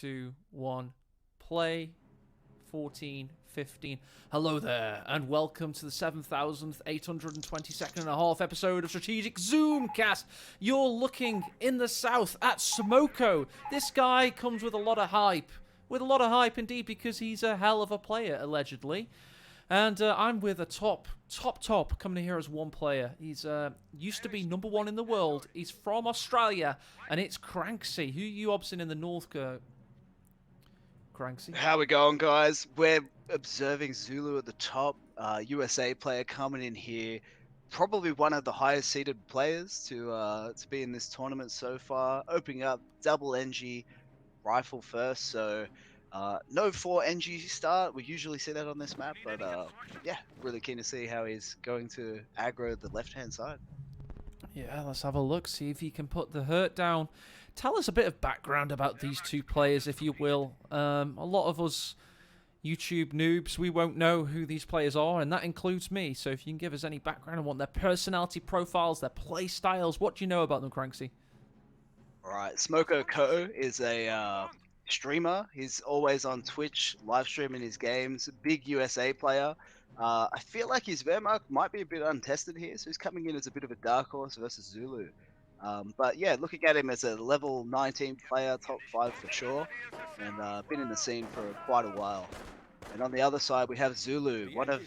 2, 1, play. 14, 15. Hello there, and welcome to the 7,822nd and a half episode of Strategic Zoomcast. You're looking in the south at Smoko. This guy comes with a lot of hype. With a lot of hype indeed, because he's a hell of a player, allegedly. And I'm with a top coming in here as one player. He's used to be #1 in the world. He's from Australia, and it's Cranksy. Who you obsing in the north, Cranksy? How we going, guys? We're observing Zulu at the top. USA player coming in here. Probably one of the highest seeded players to be in this tournament so far. Opening up double NG rifle first, so no 4 NG start. We usually see that on this map, but yeah, really keen to see how he's going to aggro the left-hand side. Yeah, let's have a look, see if he can put the hurt down. Tell us a bit of background about these two players, if you will. A lot of us YouTube noobs, we won't know who these players are, and that includes me. So if you can give us any background on what their personality profiles, their play styles, what do you know about them, Cranksy? Alright, Smoko CoH is a streamer. He's always on Twitch, live streaming his games. Big USA player. I feel like his Wehrmacht might be a bit untested here, so he's coming in as a bit of a dark horse versus Zulu. But yeah, looking at him as a level 19 player, top 5 for sure, and been in the scene for quite a while. And on the other side, we have Zulu, one of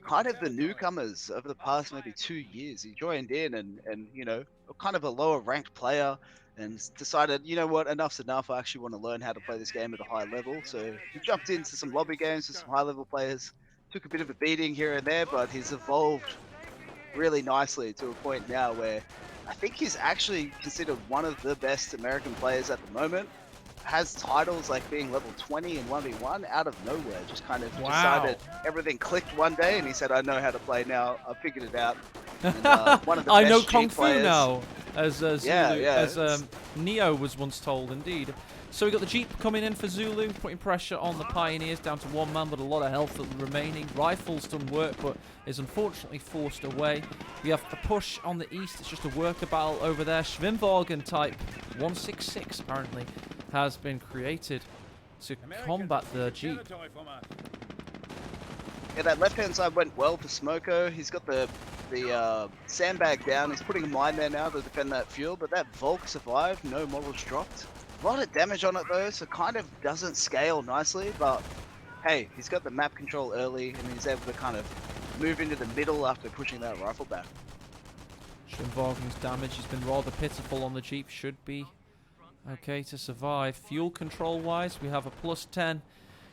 kind of the newcomers over the past maybe 2 years. He joined in and you know, kind of a lower ranked player, and decided, you know what, enough's enough. I actually want to learn how to play this game at a high level. So he jumped into some lobby games with some high level players, took a bit of a beating here and there, but he's evolved really nicely to a point now where I think he's actually considered one of the best American players at the moment. Has titles like being level 20 in 1v1 out of nowhere. Just kind of decided everything clicked one day and he said, I know how to play now. I figured it out. And, one of the I best know Kung G Fu players. now, as Zulu, as it's- Neo was once told, indeed. So we got the Jeep coming in for Zulu, putting pressure on the Pioneers, down to 1 man, but a lot of health remaining. Rifles done work, but is unfortunately forced away. We have the push on the east. It's just a worker battle over there. Schwimmwagen type 166 apparently has been created to combat the Jeep. Yeah, that left-hand side went well for Smoko. He's got the sandbag down. He's putting a mine there now to defend that fuel, but that Volk survived. No models dropped. A lot of damage on it though, so kind of doesn't scale nicely, but hey, he's got the map control early and he's able to kind of move into the middle after pushing that rifle back. Schwimmwagen's damage has been rather pitiful on the Jeep. Should be okay to survive. Fuel control wise, we have a +10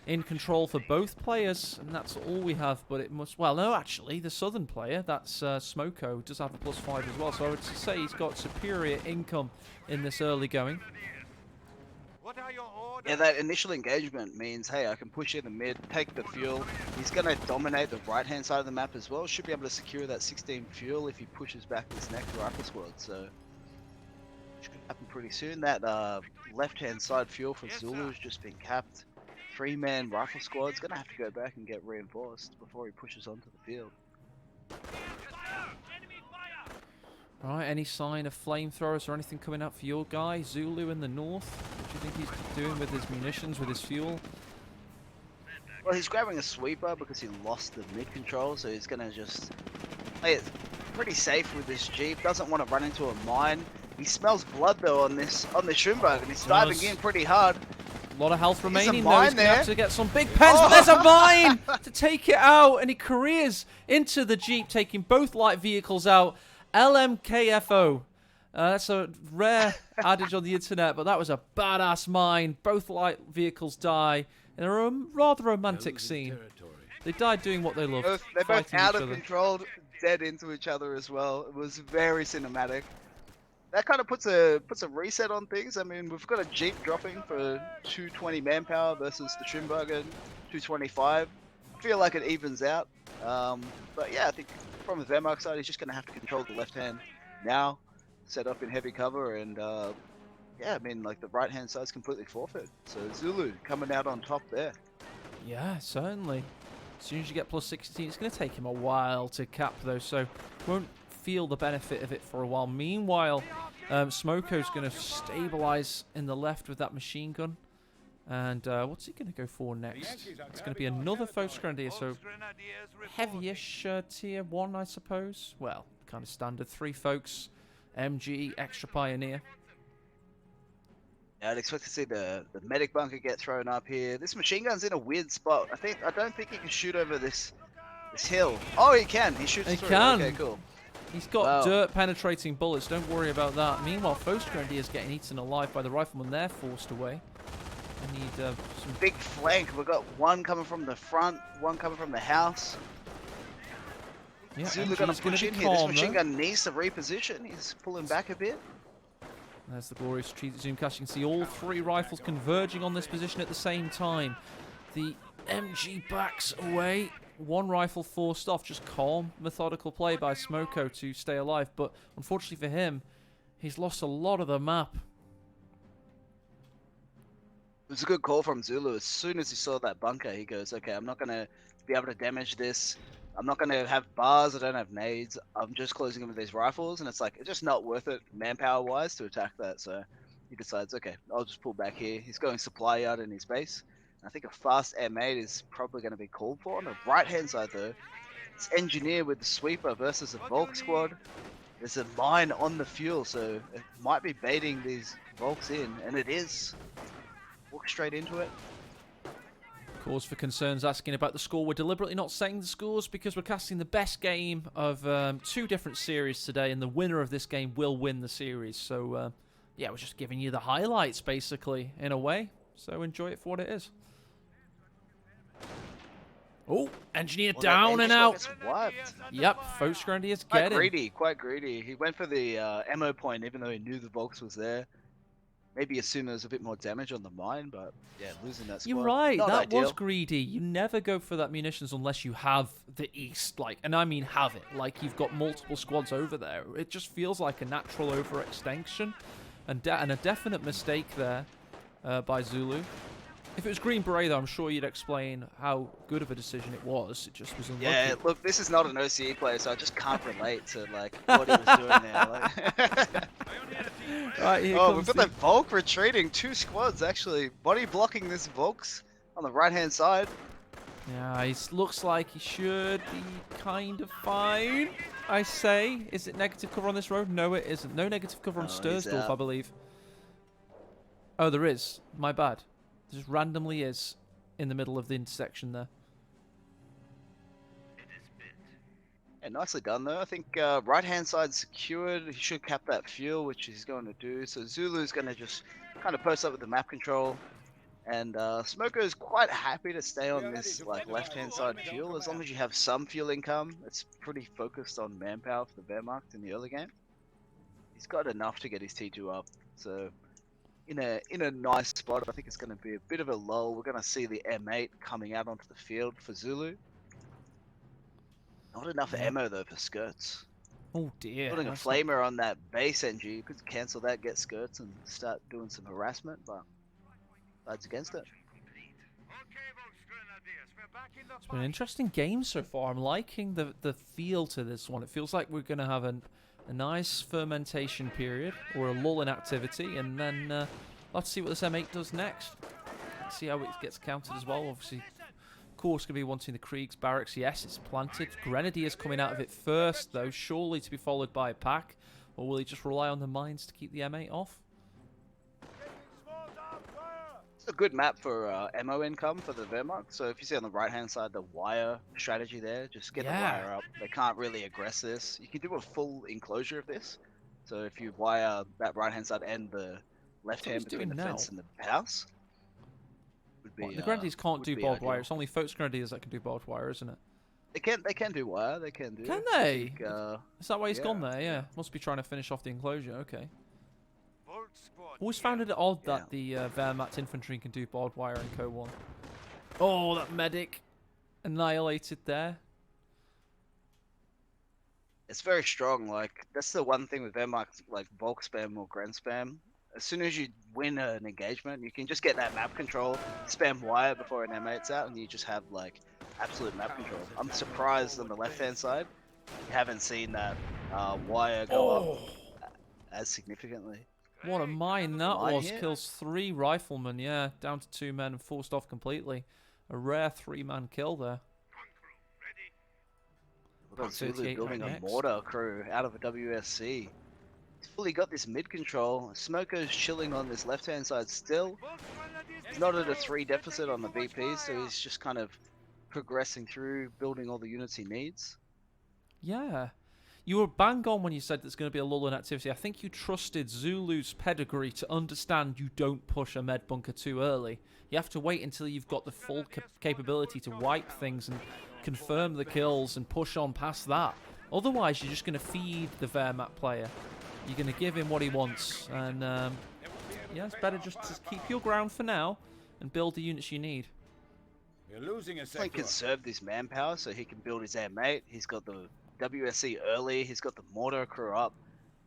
in control for both players, and that's all we have. But it must, well, no, actually, the southern player, that's Smoko, does have a +5 as well. So I would say he's got superior income in this early going. Yeah, that initial engagement means, hey, I can push in the mid, take the fuel. He's going to dominate the right-hand side of the map as well. Should be able to secure that 16 fuel if he pushes back this next rifle squad. So, should happen pretty soon. That left-hand side fuel for Zulu has just been capped. 3-man rifle squad's going to have to go back and get reinforced before he pushes onto the field. Alright, any sign of flamethrowers or anything coming up for your guy, Zulu in the north? What do you think he's doing with his munitions, with his fuel? Well, he's grabbing a sweeper because he lost the mid control, so he's going to just play it pretty safe with this Jeep. Doesn't want to run into a mine. He smells blood though on this Schwimmwagen, and he's diving in pretty hard. A lot of health remaining though. Mine He's going to have to get some big Oh. pens, but there's a mine to take it out, and he careers into the Jeep, taking both light vehicles out. LMKFO. That's a rare adage on the internet, but that was a badass mine. Both light vehicles die in a rather romantic scene. They died doing what they loved. They're both fighting out each of other. control, dead into each other as well. It was very cinematic. That kind of puts a reset on things. I mean, we've got a Jeep dropping for 220 manpower versus the Schwimmwagen 225. I feel like it evens out. But yeah, I think from the Wehrmacht side, he's just going to have to control the left hand now, set up in heavy cover, and yeah, I mean, like the right hand side's completely forfeit. So Zulu coming out on top there. Yeah, certainly. As soon as you get +16, it's going to take him a while to cap though, so won't feel the benefit of it for a while. Meanwhile, Smoko's going to stabilize in the left with that machine gun. And what's he going to go for next? It's going to be another Folks Grenadier, so heavy-ish tier 1, I suppose. Well, kind of standard. 3 Folks, MG, extra Pioneer. Yeah, I'd expect to see the medic bunker get thrown up here. This machine gun's in a weird spot. I don't think he can shoot over this hill. Oh, he can. He shoots through. Can. Okay, cool. He's got dirt-penetrating bullets. Don't worry about that. Meanwhile, Folks Grenadier's getting eaten alive by the riflemen. They're forced away. I need some big flank. We've got one coming from the front, one coming from the house. Yeah, Zulu gonna push in here. This machine gun needs to reposition. He's pulling back a bit. There's the glorious strategic zoom cast. You can see all 3 rifles converging on this position at the same time. The MG backs away. 1 rifle forced off. Just calm, methodical play by Smoko to stay alive. But unfortunately for him, he's lost a lot of the map. It was a good call from Zulu. As soon as he saw that bunker, he goes, okay, I'm not going to be able to damage this. I'm not going to have bars. I don't have nades. I'm just closing him with these rifles. And it's like, it's just not worth it manpower-wise to attack that. So he decides, okay, I'll just pull back here. He's going supply yard in his base. I think a fast M8 is probably going to be called for. On the right-hand side, though, it's Engineer with the Sweeper versus a Volk squad. There's a mine on the fuel, so it might be baiting these Volks in. And it is. Walk straight into it. Cause for concerns asking about the score. We're deliberately not saying the scores because we're casting the best game of 2 different series today, and the winner of this game will win the series. So, yeah, we're just giving you the highlights, basically, in a way. So enjoy it for what it is. Oh, Engineer down and out. Yep, Folks Grenadier's getting. Quite greedy. He went for the ammo point even though he knew the Volks was there. Maybe assume there's a bit more damage on the mine, but yeah, losing that squad. You're right, not that ideal. was greedy. You never go for that munitions unless you have the East, like, and I mean have it. Like, you've got multiple squads over there. It just feels like a natural overextension and a definite mistake there by Zulu. If it was Green Beret, though, I'm sure you'd explain how good of a decision it was. It just was unlucky. Yeah, look, this is not an OCE player, so I just can't relate to like what he was doing there. Like... Right, here we've got that Volk retreating. 2 squads actually body blocking this Volks on the right-hand side. Yeah, he looks like he should be kind of fine, I say. Is it negative cover on this road? No, it isn't. No negative cover on Stursdorf, I believe. Oh, there is. My bad. There just randomly is in the middle of the intersection there. Yeah, nicely done though. I think right-hand side secured. He should cap that fuel, which he's going to do. So Zulu's going to just kind of post up with the map control. And Smoko is quite happy to stay on this like left-hand side fuel. As long as you have some fuel income, it's pretty focused on manpower for the Wehrmacht in the early game. He's got enough to get his T2 up. So in a nice spot, I think it's going to be a bit of a lull. We're going to see the M8 coming out onto the field for Zulu. Not enough ammo though for skirts. Oh dear. Putting a flamer on that base NG, you could cancel that, get skirts, and start doing some harassment, but odds against it. It's been an interesting game so far. I'm liking the feel to this one. It feels like we're going to have a nice fermentation period, or a lull in activity, and then let's see what this M8 does next. Let's see how it gets counted as well. Obviously, of course, going to be wanting the Krieg's barracks. Yes, it's planted. Grenadiers coming out of it first, though, surely to be followed by a pack. Or will he just rely on the mines to keep the M8 off? It's a good map for ammo income for the Wehrmacht. So if you see on the right-hand side, the wire strategy there, just get the wire up. They can't really aggress this. You can do a full enclosure of this. So if you wire that right-hand side and the left-hand between the fence and the house. The Grenadiers can't do barbed wire. It's only Folks Grenadiers that can do barbed wire, isn't it? They can do wire. They can do. Can they? Is that why he's gone there? Yeah. Must be trying to finish off the enclosure. Okay. Always found it odd that the Wehrmacht infantry can do barbed wire in CoH1. Oh, that medic annihilated there. It's very strong. Like that's the one thing with Wehrmacht, like bulk spam or grand spam. As soon as you win an engagement, you can just get that map control, spam wire before an M8's out, and you just have like absolute map control. I'm surprised on the left-hand side, you haven't seen that wire go up as significantly. What a mine that Mine was. here. Kills 3 riflemen, yeah. Down to 2 men and forced off completely. A rare 3-man kill there. We've got Zulu 38 building up a next. Mortar crew out of a WSC. He's fully got this mid control. Smoko's chilling on this left-hand side still. He's not at a 3 deficit on the BP, so he's just kind of progressing through, building all the units he needs. Yeah. You were bang on when you said there's going to be a lull in activity. I think you trusted Zulu's pedigree to understand you don't push a med bunker too early. You have to wait until you've got the full capability to wipe things and confirm the kills and push on past that. Otherwise, you're just going to feed the Wehrmacht player. You're going to give him what he wants. And yeah, it's better just to keep your ground for now and build the units you need. You're losing a He's like sector. conserve this manpower so he can build his M8. He's got the WSC early. He's got the Mortar crew up.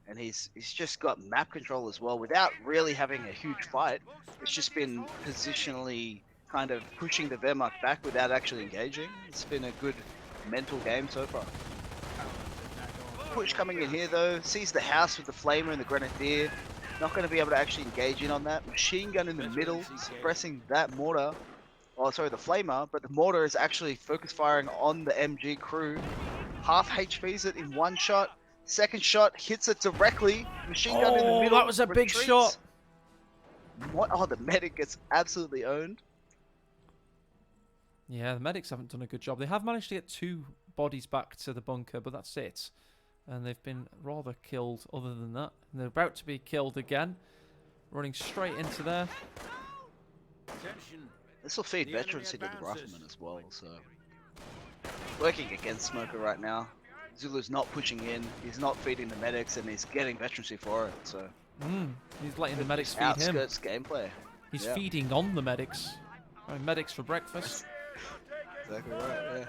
And he's just got map control as well without really having a huge fight. It's just been positionally kind of pushing the Wehrmacht back without actually engaging. It's been a good mental game so far. Push coming in here though, sees the house with the flamer and the grenadier. Not going to be able to actually engage in on that. Machine gun in the middle, suppressing that mortar. Oh, sorry, the flamer, but the mortar is actually focus firing on the MG crew. Half HPs it in one shot. Second shot hits it directly. Machine gun in the middle. That was a big retreats. shot. What? Oh, the medic gets absolutely owned. Yeah, the medics haven't done a good job. They have managed to get 2 bodies back to the bunker, but that's it. And they've been rather killed other than that. And they're about to be killed again. Running straight into there. This will feed veterancy to the riflemen as well, so... Working against Smoko right now. Zulu's not pushing in, he's not feeding the medics, and he's getting veterancy for it, so... He's letting the medics feed him. Outskirts gameplay. He's Yeah. feeding on the medics. Medics for breakfast. Exactly right, yeah.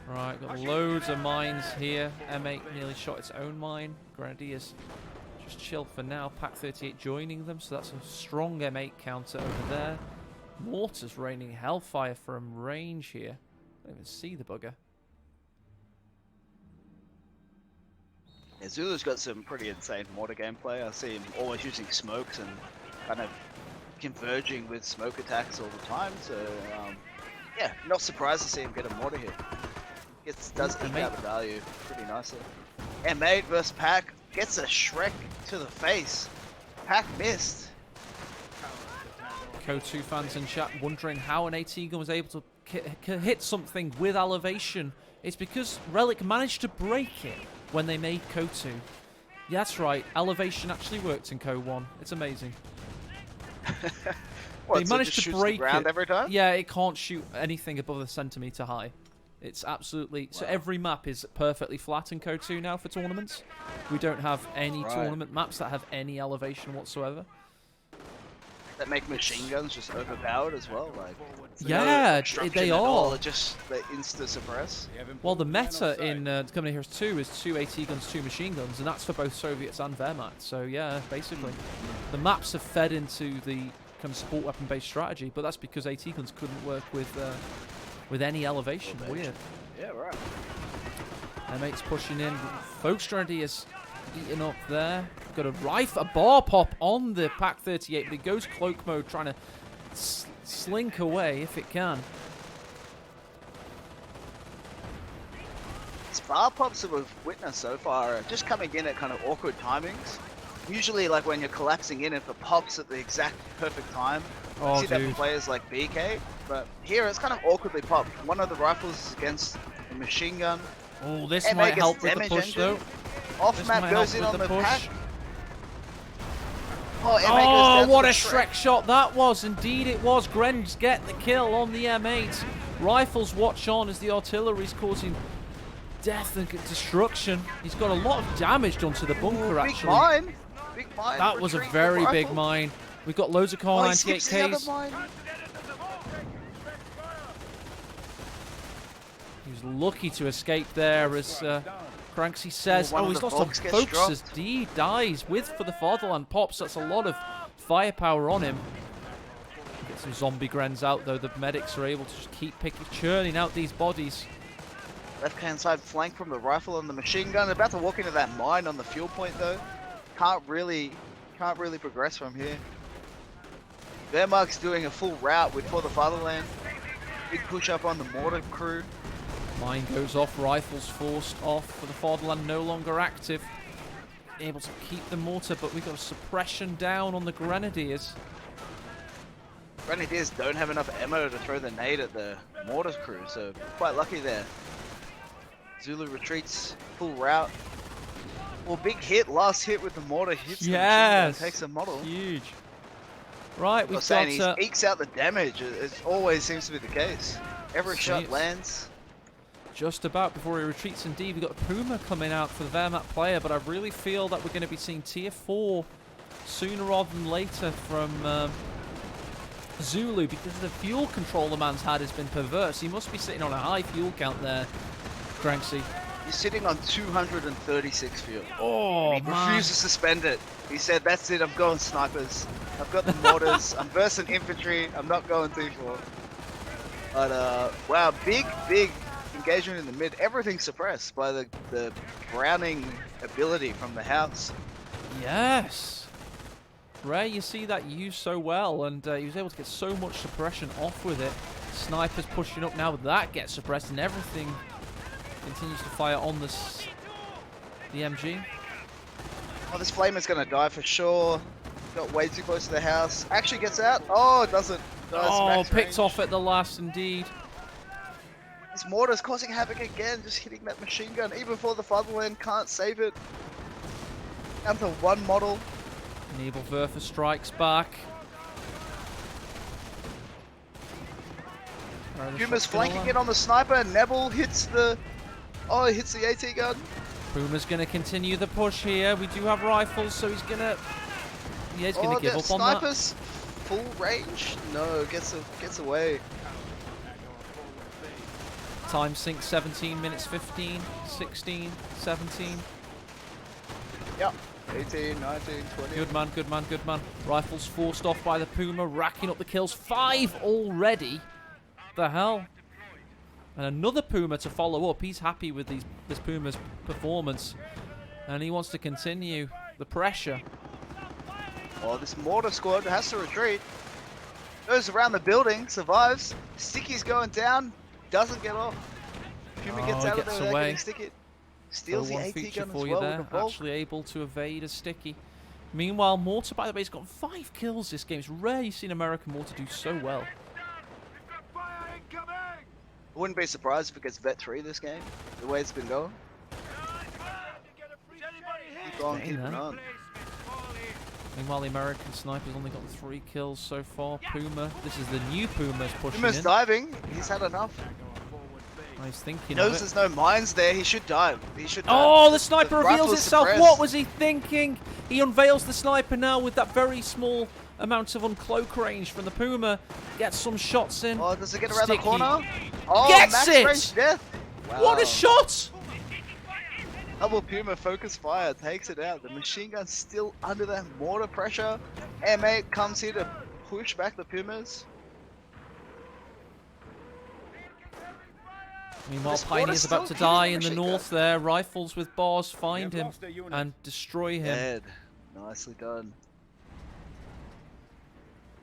Right, got loads of mines here. M8 nearly shot its own mine. Grenadiers just chill for now. Pack 38 joining them, so that's a strong M8 counter over there. Mortar's raining hellfire from range here. I don't even see the bugger. Yeah, Zulu's got some pretty insane mortar gameplay. I see him always using smokes and kind of converging with smoke attacks all the time, so yeah, not surprised to see him get a mortar hit. Does eke out the value pretty nicely. M8 versus Pack gets a Shrek to the face. Pack missed. CoH1 fans in chat wondering how an AT gun was able to hit something with elevation. It's because Relic managed to break it when they made CoH1. Yeah, that's right. Elevation actually worked in CoH1. It's amazing. What, They so managed just to shoots break the ground it. every time? Yeah, it can't shoot anything above a centimetre high. It's absolutely... So every map is perfectly flat in CoH2 now for tournaments. We don't have any tournament maps that have any elevation whatsoever. That make machine guns just overpowered as well, like... Yeah, they are. It just, they insta-suppress. Well, the meta in Company Heroes 2 is 2 AT guns, 2 machine guns, and that's for both Soviets and Wehrmacht. So yeah, basically. The maps have fed into the kind of support weapon-based strategy, but that's because AT guns couldn't work with any elevation. Weird. Yeah, right. M8's pushing in. Folks Grenadiers eating up there. Got a bar pop on the Pack 38, but it goes cloak mode, trying to slink away if it can. These bar pops that we've witnessed so far are just coming in at kind of awkward timings. Usually, like when you're collapsing in, if it pops at the exact perfect time. Oh, See that dude. for players like BK, but here it's kind of awkwardly popped. One of the rifles is against the machine gun. Oh, this M8 might gets help with the damage push, engine. though. Off This map might goes help in with on the push. pack. Oh, M8 goes Oh, down what to a the Shrek shot that was. Indeed it was. Gren's get the kill on the M8. Rifles watch on as the artillery's causing death and destruction. He's got a lot of damage done to the bunker, Big actually. mine. Big mine. That was a Retreat very the big rifle. mine. We've got loads of Oh, he CoH1 skips the other 98Ks. mine. He was lucky to escape there, as Cranksy says. one Oh, of he's the lost Volks some gets folks as dropped. D dies with for the Fatherland pops. That's a lot of firepower on him. Get some zombie Grens out, though. The medics are able to just keep churning out these bodies. Left-hand side flank from the rifle and the machine gun. About to walk into that mine on the fuel point though. Can't really Can't really progress from here. Wehrmacht's doing a full route with For the Fatherland. Big push up on the Mortar crew. Mine goes off, rifles forced off for the Fatherland, no longer active. Able to keep the Mortar, but we've got a suppression down on the Grenadiers. Grenadiers don't have enough ammo to throw the nade at the Mortar crew, so quite lucky there. Zulu retreats, full route. Well, big hit, last hit with the Mortar hits the machine gun, takes a model. Huge. Right, we've saying got... he ekes out the damage. It always seems to be the case. Every shot lands. Just about before he retreats, indeed. We've got Puma coming out for the Wehrmacht player, but I really feel that we're going to be seeing tier 4 sooner rather than later from Zulu, because the fuel control the man's had has been perverse. He must be sitting on a high fuel count there, Granksy. He's sitting on 236 fuel. Oh, he refuses to spend it. He said, that's it, I'm going snipers. I've got the mortars, I'm versing infantry, I'm not going T4. But, wow, big engagement in the mid. Everything suppressed by the Browning ability from the house. Yes. Rare, you see that used so well, and he was able to get so much suppression off with it. Snipers pushing up now, but that gets suppressed, and everything continues to fire on the MG. Oh, this flamer's gonna die for sure. Got way too close to the house. Actually gets out. Oh, it doesn't. Oh, picked off at the last, indeed. This mortar's causing havoc again, just hitting that machine gun. Even For the Fatherland can't save it. Down to one model. Nebelwerfers strikes back. Puma's flanking it on the sniper. Nebel hits the... Oh, he hits the AT gun. Puma's going to continue the push here. We do have rifles, so he's going to... Yeah, he's going to give up on that. Sniper's full range? No, gets away. Time sync 17 minutes 15, 16, 17. Yep. 18, 19, 20. Good man, good man, good man. Rifles forced off by the Puma, racking up the kills. 5 already. The hell? And another Puma to follow up. He's happy with this Puma's performance. And he wants to continue the pressure. Oh, this Mortar squad has to retreat. Goes around the building, survives. Sticky's going down, doesn't get off. Puma gets out of there without getting Sticky. Steals the AT gun as well with the Volk. Actually able to evade a Sticky. Meanwhile, Mortar, by the way, has got 5 kills this game. It's rare you've seen American Mortar do so well. I wouldn't be surprised if it gets Vet 3 this game, the way it's been going. Keep on, keep on. Meanwhile, the American sniper's only got 3 kills so far. Puma, this is the new Puma's pushing Puma's diving, he's had enough. He's thinking He knows there's no mines there, he should dive. Oh, the sniper reveals itself. Suppressed. What was he thinking? He unveils the sniper now with that very small amount of uncloak range from the Puma. Gets some shots in. Oh, does it get around the corner? Oh, gets max it! range death. Wow. What a shot! Double Puma focus fire takes it out. The machine gun's still under that mortar pressure. M8 comes here to push back the Pumas. Meanwhile, Pioneer's about to die in the north there. Rifles with bars find him and destroy him. Dead. Nicely done.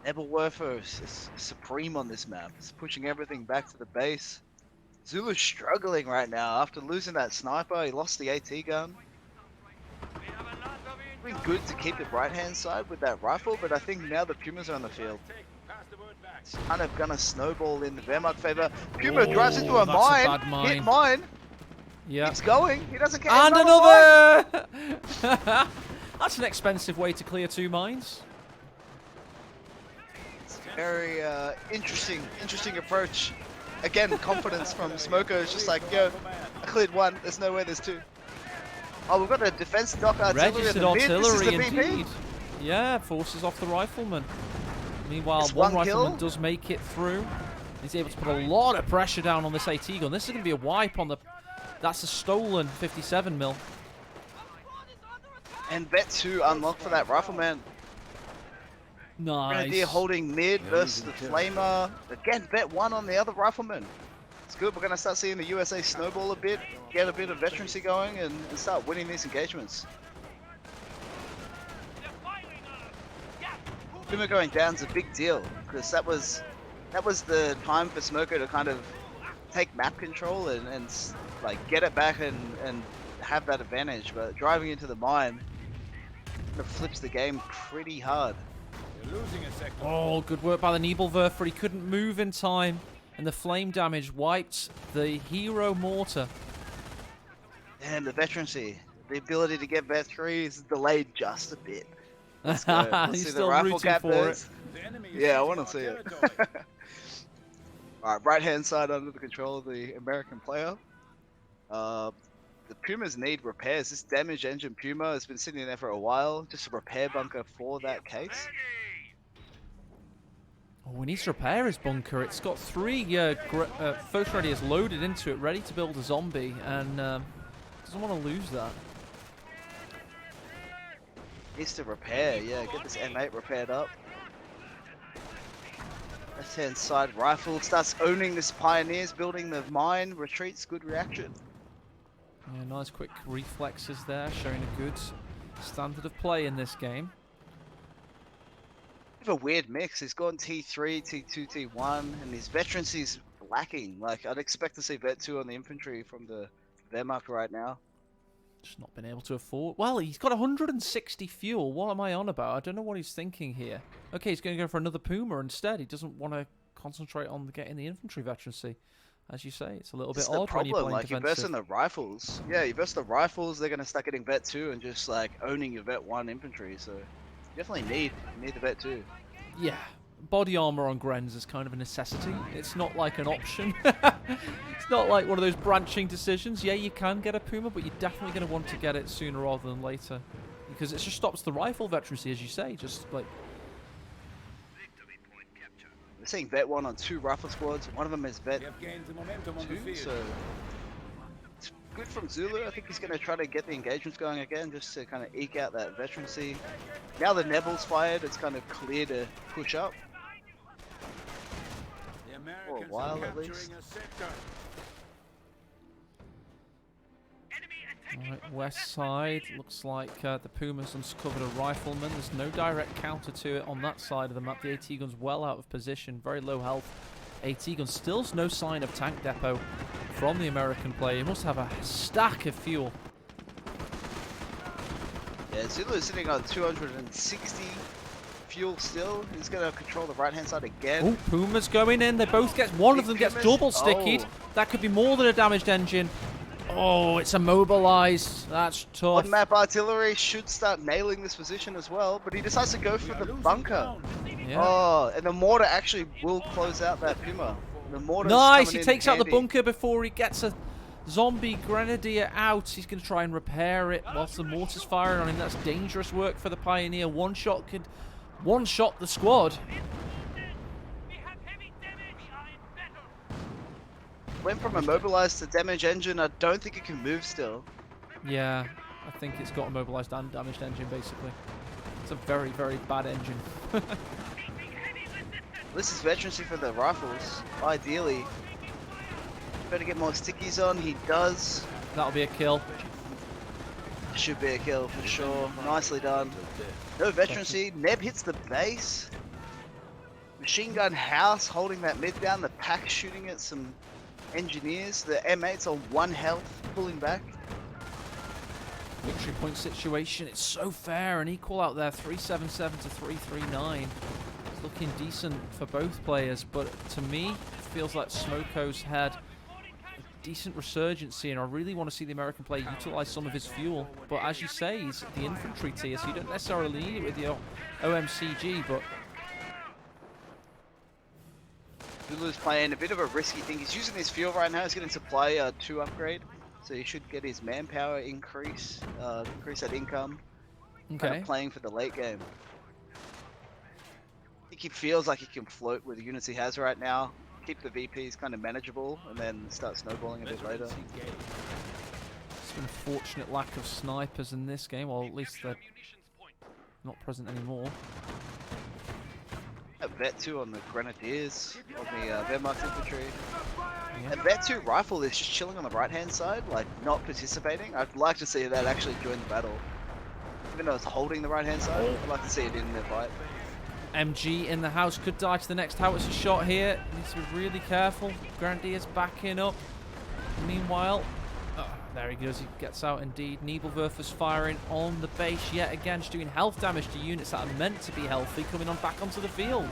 Nebelwerfers is supreme on this map. It's pushing everything back to the base. Zulu's struggling right now after losing that sniper. He lost the AT gun. It's been good to keep the right-hand side with that rifle, but I think now the Pumas are on the field. It's kind of gonna snowball in the Wehrmacht favor. Puma drives into a mine. Hit mine. Yeah. Keeps going. He doesn't care. And another! That's an expensive way to clear 2 mines. It's a very interesting approach. Again, confidence from Smoko is just like, yo, I cleared 1. There's no way there's 2. Oh, we've got a defense dock artillery in the mid. This is the BP. Yeah, forces off the rifleman. Meanwhile, one rifleman does make it through. He's able to put a lot of pressure down on this AT gun. This is going to be a wipe on the... That's a stolen 57 mil. And Vet 2 unlocked for that rifleman. Nice. Grenadier holding mid versus the Flamer. Again, Vet 1 on the other rifleman. It's good. We're going to start seeing the USA snowball a bit, get a bit of veterancy going, and start winning these engagements. Puma going down is a big deal because that was the time for Smoko to kind of take map control and like get it back and have that advantage. But driving into the mine kind of flips the game pretty hard. You're losing a sector. Oh, good work by the Nebelwerfer. He couldn't move in time, and the flame damage wiped the hero Mortar. And the Veterancy, the ability to get Vet 3 is delayed just a bit. Let's go. Let's He's see still the rifle rooting cap for burst. The enemy is Yeah, I taking want our to see it. territory. Alright, right hand side under the control of the American player. The Pumas need repairs. This damaged engine Puma has been sitting there for a while. Just a repair bunker for that case. Oh, he needs to repair his bunker. It's got 3 Focus Radiators loaded into it, ready to build a zombie, and doesn't want to lose that. Needs to repair, yeah, get this M8 repaired up. Left hand side rifle starts owning this Pioneers, building the mine, retreats, good reaction. Yeah, nice quick reflexes there, showing a good standard of play in this game. Bit of a weird mix. He's gone T3, T2, T1, and his Veterancy's lacking. Like, I'd expect to see Vet 2 on the infantry from the Wehrmacht right now. Just not been able to afford. Well, he's got 160 fuel. What am I on about? I don't know what he's thinking here. Okay, he's going to go for another Puma instead. He doesn't want to concentrate on getting the infantry Veterancy. As you say, it's a little bit odd when you're playing like, defensive. you burst in the rifles. Yeah, you burst the rifles, they're going to start getting Vet 2 and just, like, owning your Vet 1 infantry. So, you definitely need the Vet 2. Yeah, body armor on Grens is kind of a necessity. It's not like an option. It's not like one of those branching decisions. Yeah, you can get a Puma, but you're definitely going to want to get it sooner rather than later. Because it just stops the rifle Veterancy, as you say. Just, like... We're seeing Vet 1 on 2 rifle squads. One of them is Vet We have gained the momentum on the 2, field. so it's good from Zulu. I think he's going to try to get the engagements going again, just to kind of eke out that Veterancy. Now the Nebel's fired, it's kind of clear to push up. The Americans while are at capturing least. a sector. Alright, west side. Looks like the Pumas uncovered a rifleman. There's no direct counter to it on that side of the map. The AT gun's well out of position, very low health. AT gun, still no sign of tank depot from the American player. He must have a stack of fuel. Yeah, Zulu is sitting on 260 fuel still. He's going to control the right hand side again. Oh, Puma's going in. They both get, one of them gets Pumas. double stickied. Oh. That could be more than a damaged engine. Oh, it's immobilized. That's tough. On map artillery should start nailing this position as well, but he decides to go We for are the losing bunker. ground. Yeah. Oh, and the Mortar actually will close out that Puma. The Mortar's Nice, coming he in takes out the handy. bunker before he gets a zombie grenadier out. He's going to try and repair it whilst the mortar's firing on him. That's dangerous work for the Pioneer. One shot could one-shot the squad. Went from immobilized to damaged engine. I don't think it can move still. Yeah, I think it's got immobilized and damaged engine, basically. It's a very, very bad engine. This is Veterancy for the rifles. Ideally, better get more stickies on. He does. That'll be a kill. Should be a kill for sure. Nicely done. No Veterancy. Neb hits the base. Machine gun house holding that mid down. The pack shooting at some engineers. The M8's on 1 health, pulling back. Victory point situation. It's so fair and equal out there. 377 to 339. It's looking decent for both players, but to me, it feels like Smoko's had a decent resurgency, and I really want to see the American player utilize some of his fuel. But as you say, he's the infantry tier, so you don't necessarily need it with your OMCG, but Zulu's playing a bit of a risky thing. He's using his fuel right now. He's getting supply 2 upgrade, so he should get his manpower increase that income. Kind okay. of playing for the late game. I think he feels like he can float with the units he has right now. Keep the VPs kind of manageable, and then start snowballing a bit later. It's been a fortunate lack of snipers in this game, or at least they're not present anymore. A Vet 2 on the Grenadiers, on the Wehrmacht infantry. Yeah. A Vet 2 rifle is just chilling on the right hand side, like not participating. I'd like to see that actually join the battle. Even though it's holding the right hand side, I'd like to see it in the fight. MG in the house could die to the next howitzer shot here. Needs to be really careful. Grandia's backing up. Meanwhile, there he goes. He gets out indeed. Nebelwerfers firing on the base yet again, just doing health damage to units that are meant to be healthy, coming on back onto the field.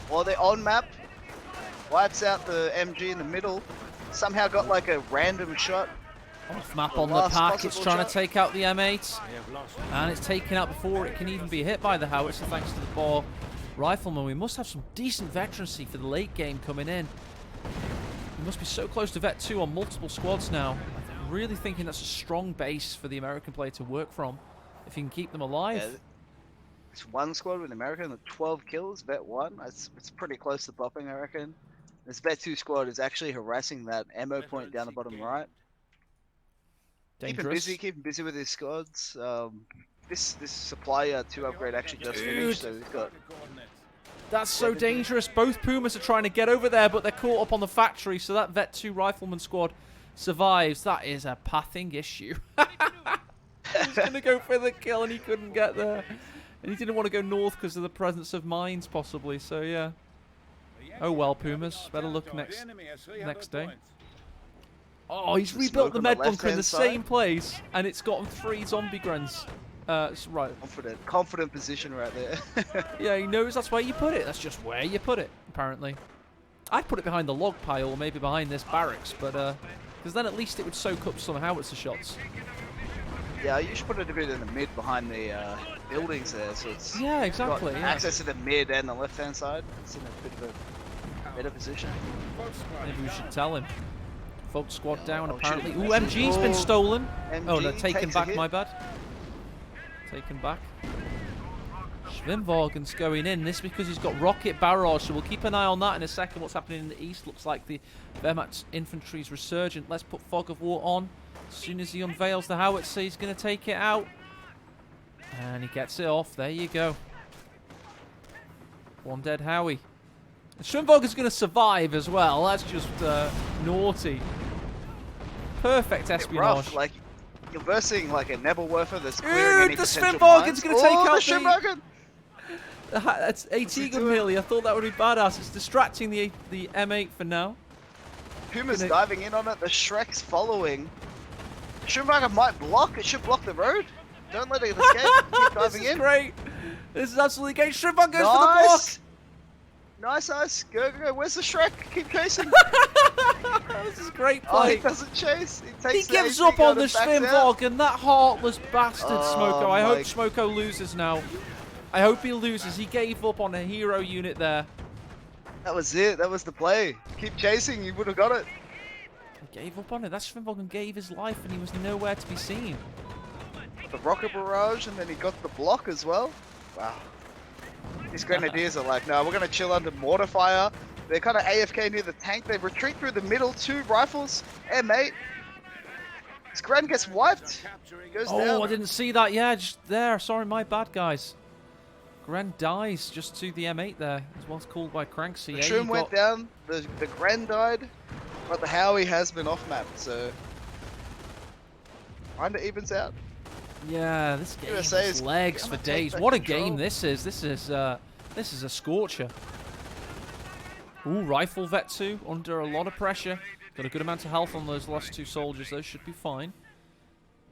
Well, they're on map. Wipes out the MG in the middle. Somehow got like a random shot. Off map The on the last pack. It's possible trying shot. to take out the M8. They have lost. And it's taken out before it can even be hit by the howitzer, thanks to the ball rifleman. We must have some decent veterancy for the late game coming in. We must be so close to Vet 2 on multiple squads now. I'm really thinking that's a strong base for the American player to work from, if you can keep them alive. Yeah, it's one squad with American with 12 kills. Vet 1. It's pretty close to popping, I reckon. This Vet 2 squad is actually harassing that ammo point down the bottom right. Dangerous. Keep him busy with his squads. This supplier 2 upgrade actually just finished, so he's got. That's so dangerous. Both Pumas are trying to get over there, but they're caught up on the factory, so that Vet 2 rifleman squad survives. That is a pathing issue. He was going to go for the kill, and he couldn't get there. And he didn't want to go north because of the presence of mines, possibly. So, yeah. Oh, well, Pumas. Better look next day. Oh, he's rebuilt the Smoke on med the bunker in the left-hand same side. place, and it's got 3 zombie grunts. Right. Confident position right there. Yeah, he knows that's where you put it. That's just where you put it, apparently. I'd put it behind the log pile, or maybe behind this barracks, but because then at least it would soak up some howitzer shots. Yeah, you should put it a bit in the mid behind the buildings there, so it's Yeah, exactly. got Yeah. access to the mid and the left-hand side. It's in a bit of a better position. Maybe we should tell him. Folk squad down, Oh, apparently. shit. Ooh, MG's been stolen. Oh, no, MG taken takes a back, hit. my bad. Taken back. Schwimwagen's going in. This because he's got rocket barrage, so we'll keep an eye on that in a second. What's happening in the east? Looks like the Wehrmacht infantry's resurgent. Let's put Fog of War on. As soon as he unveils the howitzer, he's going to take it out. And he gets it off. There you go. One dead Howie. And Schwimwagen's going to survive as well. That's just naughty. Perfect Bit espionage. rough, like you're versing like a Nebelwerfer that's clearing Dude, any the potential Schwimwagen's mines. gonna take Oh, out the Schwimwagen! That's What's he AT gun doing? nearly. I thought that would be badass. It's distracting the M8 for now. Puma's Gonna- diving in on it. The Shrek's following. Schwimwagen might block. It should block the road. Don't let it escape. Keep This diving is in. great. This is absolutely great. Schwimwagen goes for the block. Nice. Nice. Go. Where's the Shrek? Keep chasing. This is great Oh, he play. doesn't chase. He He takes the gives AT up on gun the and backs out. Schwimwagen. That heartless bastard, Oh Smoko. I hope my- Smoko loses now. I hope he loses. He gave up on a hero unit there. That was it. That was the play. Keep chasing. You would have got it. He gave up on it. That Schwimwagen gave his life and he was nowhere to be seen. The rocket barrage, and then he got the block as well. Wow. These grenadiers are like, no, we're gonna chill under mortar fire. They're kind of AFK near the tank. They retreat through the middle. 2 rifles. M8. This Grand gets wiped. Goes Oh, down. I didn't see that. Yeah, just there. Sorry, my bad, guys. Grand dies just to the M8 there. As well as called by Cranksy. The Yeah, Shroom you went got- down. The Grand died. But the Howie has been off map, so kinda evens out. Yeah, this game USA has is legs gonna for take days. back What a control. game this is. This is a scorcher. Ooh, rifle vet 2 under a lot of pressure. Got a good amount of health on those last 2 soldiers. Those should be fine.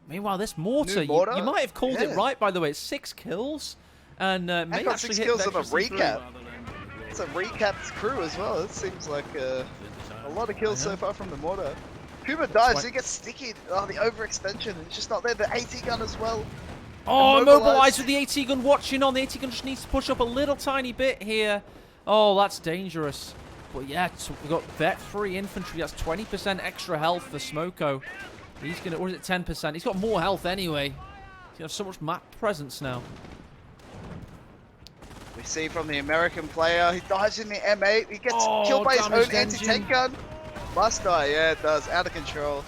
Meanwhile, this mortar, mortar? you might have called it Yeah. right, by the way. It's 6 kills. And may got actually 6 hit kills on a veterancy through. recap. It's a recapped crew as well. It seems like a lot of kills I know. so far from the mortar. Puma dies, why- he gets sticky. Oh, the overextension. It's just not there. The AT gun as well. Oh, Immobilized. immobilized with the AT gun watching on. The AT gun just needs to push up a little tiny bit here. Oh, that's dangerous. But yeah, so we've got Vet 3 infantry. That's 20% extra health for Smoko. He's going to, or is it 10%? He's got more health anyway. He's going to have so much map presence now. We see from the American player, he dives in the M8. He gets Oh, killed by his own damaged anti-tank engine. gun. Must die, yeah, it does. Out of control.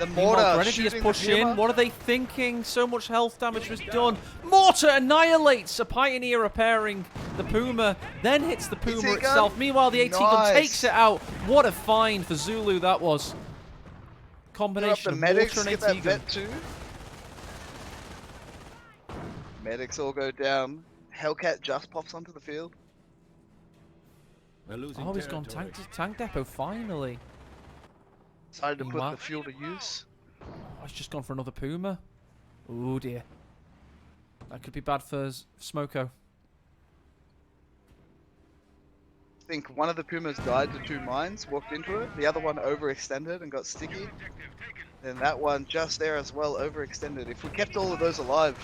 The Meanwhile, mortar Grenadiers shooting push the Puma. in. What are they thinking? So much health damage was done. Mortar annihilates a Pioneer repairing the Puma, then hits the Puma gun? itself. Meanwhile, the AT gun Nice. takes it out. What a find for Zulu that was. Throw up Combination the of medics, mortar and get AT that gun. vet too. Medics all go down. Hellcat just pops onto the field. We're losing Oh, he's gone territory. tank depot finally. Decided to put Meanwhile- the fuel to use. Oh, he's just gone for another Puma. Oh dear. That could be bad for Smoko. I think one of the Pumas died to 2 mines, walked into it. The other one overextended and got sticky. Then that one just there as well overextended. If we kept all of those alive,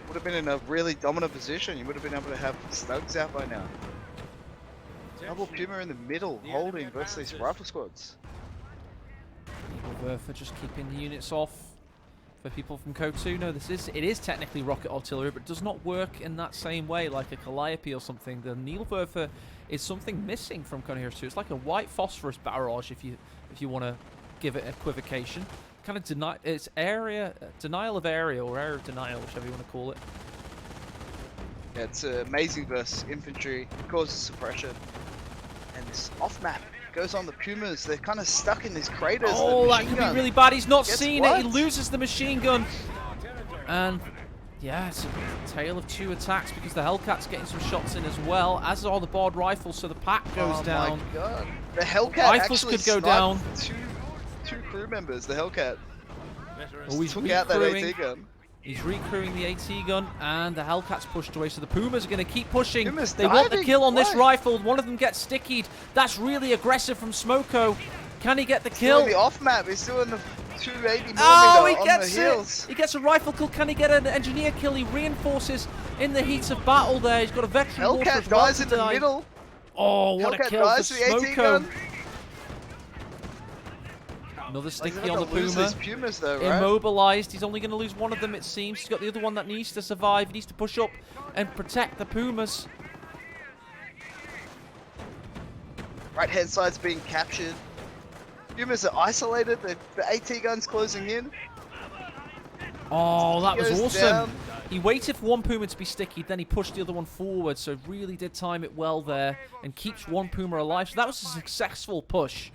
would have been in a really dominant position. You would have been able to have StuGs out by now. Double Puma in the middle, holding versus these rifle squads. Nebelwerfer just keeping the units off. For people from CoH1, no, it is technically rocket artillery, but it does not work in that same way like a Calliope or something. The Nebelwerfer is something missing from CoH2. It's like a white phosphorus barrage, if you want to give it equivocation. Kind of it's denial of area or area of denial, whichever you want to call it. Yeah, it's amazing versus infantry, causes suppression. And this off map goes on the Pumas. They're kind of stuck in these craters. Oh, that could be really bad. He's not Gets seen it. He what? loses the machine gun. And yeah, it's a tale of 2 attacks because the Hellcat's getting some shots in as well, as are the barred rifles, so the pack goes down. Oh my god. The Hellcat Rifles actually could go sniped down. Two crew members, the Hellcat. Oh, he's Took out that recrewing. AT gun. He's recrewing the AT gun, and the Hellcat's pushed away, so the Pumas are going to keep pushing. Puma's They want the diving. kill on this Why? rifle. One of them gets stickied. That's really aggressive from Smoko. Can he get the Still kill? in the off map, he's doing the 280mm Oh, he on gets the heels. it! He gets a rifle kill. Can he get an engineer kill? He reinforces in the heat of battle there. He's got a veteran mortar Hellcat as well dies to in the die. middle. Oh, what a Hellcat kill dies for to the AT Smoko. gun. Another He's sticky not on the gonna lose Puma. these Pumas though, right? Immobilized. He's only going to lose one of them, it seems. He's got the other one that needs to survive. He needs to push up and protect the Pumas. Right hand side's being captured. Pumas are isolated. The AT gun's closing in. Oh, that was Goes awesome. down. He waited for one Puma to be sticky, then he pushed the other one forward, so really did time it well there and keeps one Puma alive. So that was a successful push.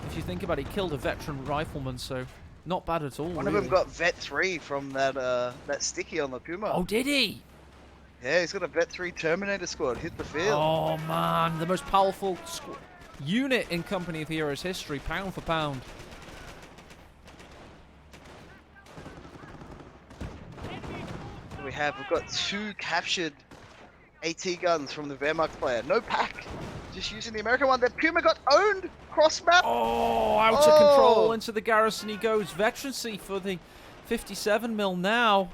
If you think about it, he killed a veteran rifleman, so not bad at all. One of them got Vet 3 from that sticky on the Puma. Oh, did he? Yeah, he's got a Vet 3 Terminator squad. Hit the field. Oh, man. The most powerful unit in Company of Heroes history, pound for pound. We've got 2 captured AT guns from the Wehrmacht player. No pack. Just using the American one. The Puma got owned cross map. Oh, out of control into the garrison he goes. Veterancy for the 57mm now.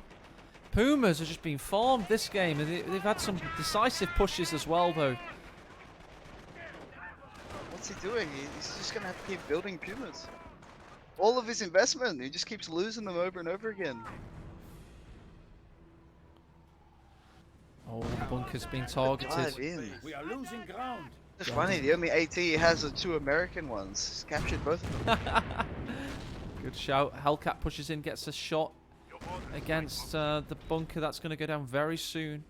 Pumas have just been farmed this game. And they've had some decisive pushes as well, though. What's he doing? He's just going to have to keep building Pumas. All of his investment, he just keeps losing them over and over again. Oh, the bunker's being targeted. Dive in. We are losing ground. It's funny, the only AT he has are 2 American ones. He's captured both of them. Good shout. Hellcat pushes in, gets a shot against the bunker. That's going to go down very soon.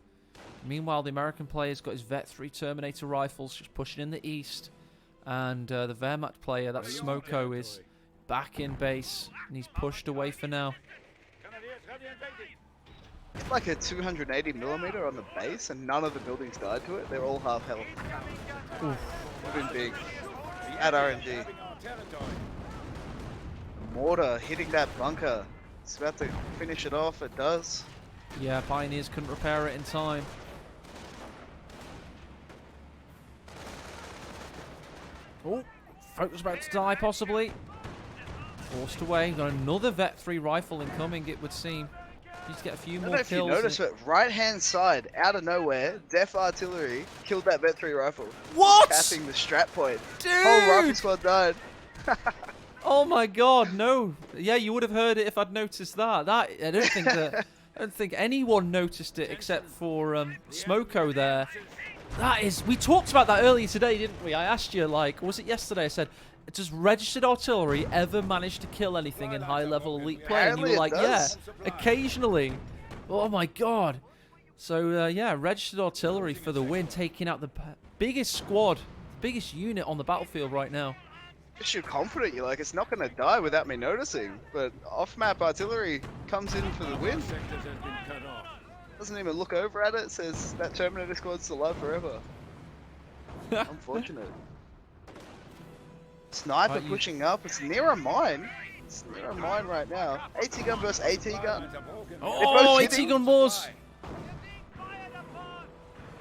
Meanwhile, the American player's got his Vet 3 Terminator rifles, just pushing in the east. And the Wehrmacht player, that's Smoko, is back in base. And he's pushed away for now. It's like a 280mm on the base, and none of the buildings died to it. They're all half health. Would have been big. At RNG. Mortar hitting that bunker. It's about to finish it off. It does. Yeah, Pioneers couldn't repair it in time. Oh, Folk was about to die, possibly. Forced away. Got another Vet 3 rifle incoming, it would seem. Needs to get a few I don't more know if you kills. noticed, but right hand side, out of nowhere, Def Artillery killed that Vet 3 rifle. What? Capping the strat point. Dude! Whole rifle squad died. Oh my god, no. Yeah, you would have heard it if I'd noticed that. I don't think anyone noticed it except for Smoko there. That is, we talked about that earlier today, didn't we? I asked you, like, was it yesterday? I said, does registered artillery ever manage to kill anything in high-level elite play? And you were Apparently it like, does. yeah, occasionally. Oh my god. So, yeah, registered artillery for the win, taking out the biggest squad, biggest unit on the battlefield right now. Just you're confident, you're like, it's not going to die without me noticing. But off-map artillery comes in for the win. Sectors has been cut off. Doesn't even look over at it. It says that Terminator squad's alive forever. Unfortunate. Sniper Right, pushing up. It's near a mine. It's near a mine right now. AT gun versus AT gun. Oh, both 80 hitting. gun wars.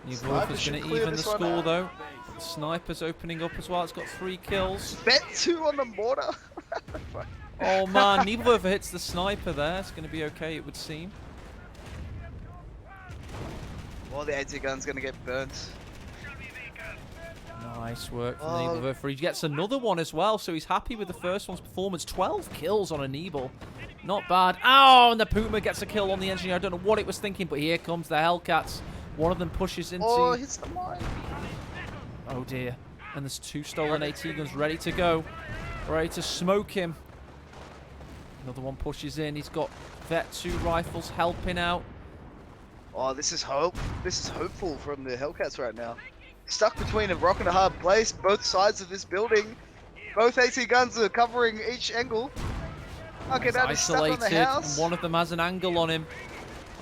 Nebelwerfers Sniper is should going to clear even the this one score out. though. Sniper's opening up as well. It's got 3 kills. Bet 2 on the mortar. Oh man, Nebelwerfer hits the sniper there. It's going to be okay, it would seem. Well, the AT gun's gonna get burnt. Nice work from Oh. Nebelwerfer. He gets another one as well, so he's happy with the first one's performance. 12 kills on a Nebel. Not bad. Oh, and the Puma gets a kill on the engineer. I don't know what it was thinking, but here comes the Hellcats. One of them pushes into... Oh, hits the mine. Oh dear. And there's 2 stolen AT guns ready to go. Ready to smoke him. Another one pushes in. He's got Vet 2 rifles helping out. Oh, this is hope. This is hopeful from the Hellcats right now. Stuck between a rock and a hard place, both sides of this building. Both AT guns are covering each angle. Okay, now he's stuck on the Isolated. house. And one of them has an angle on him.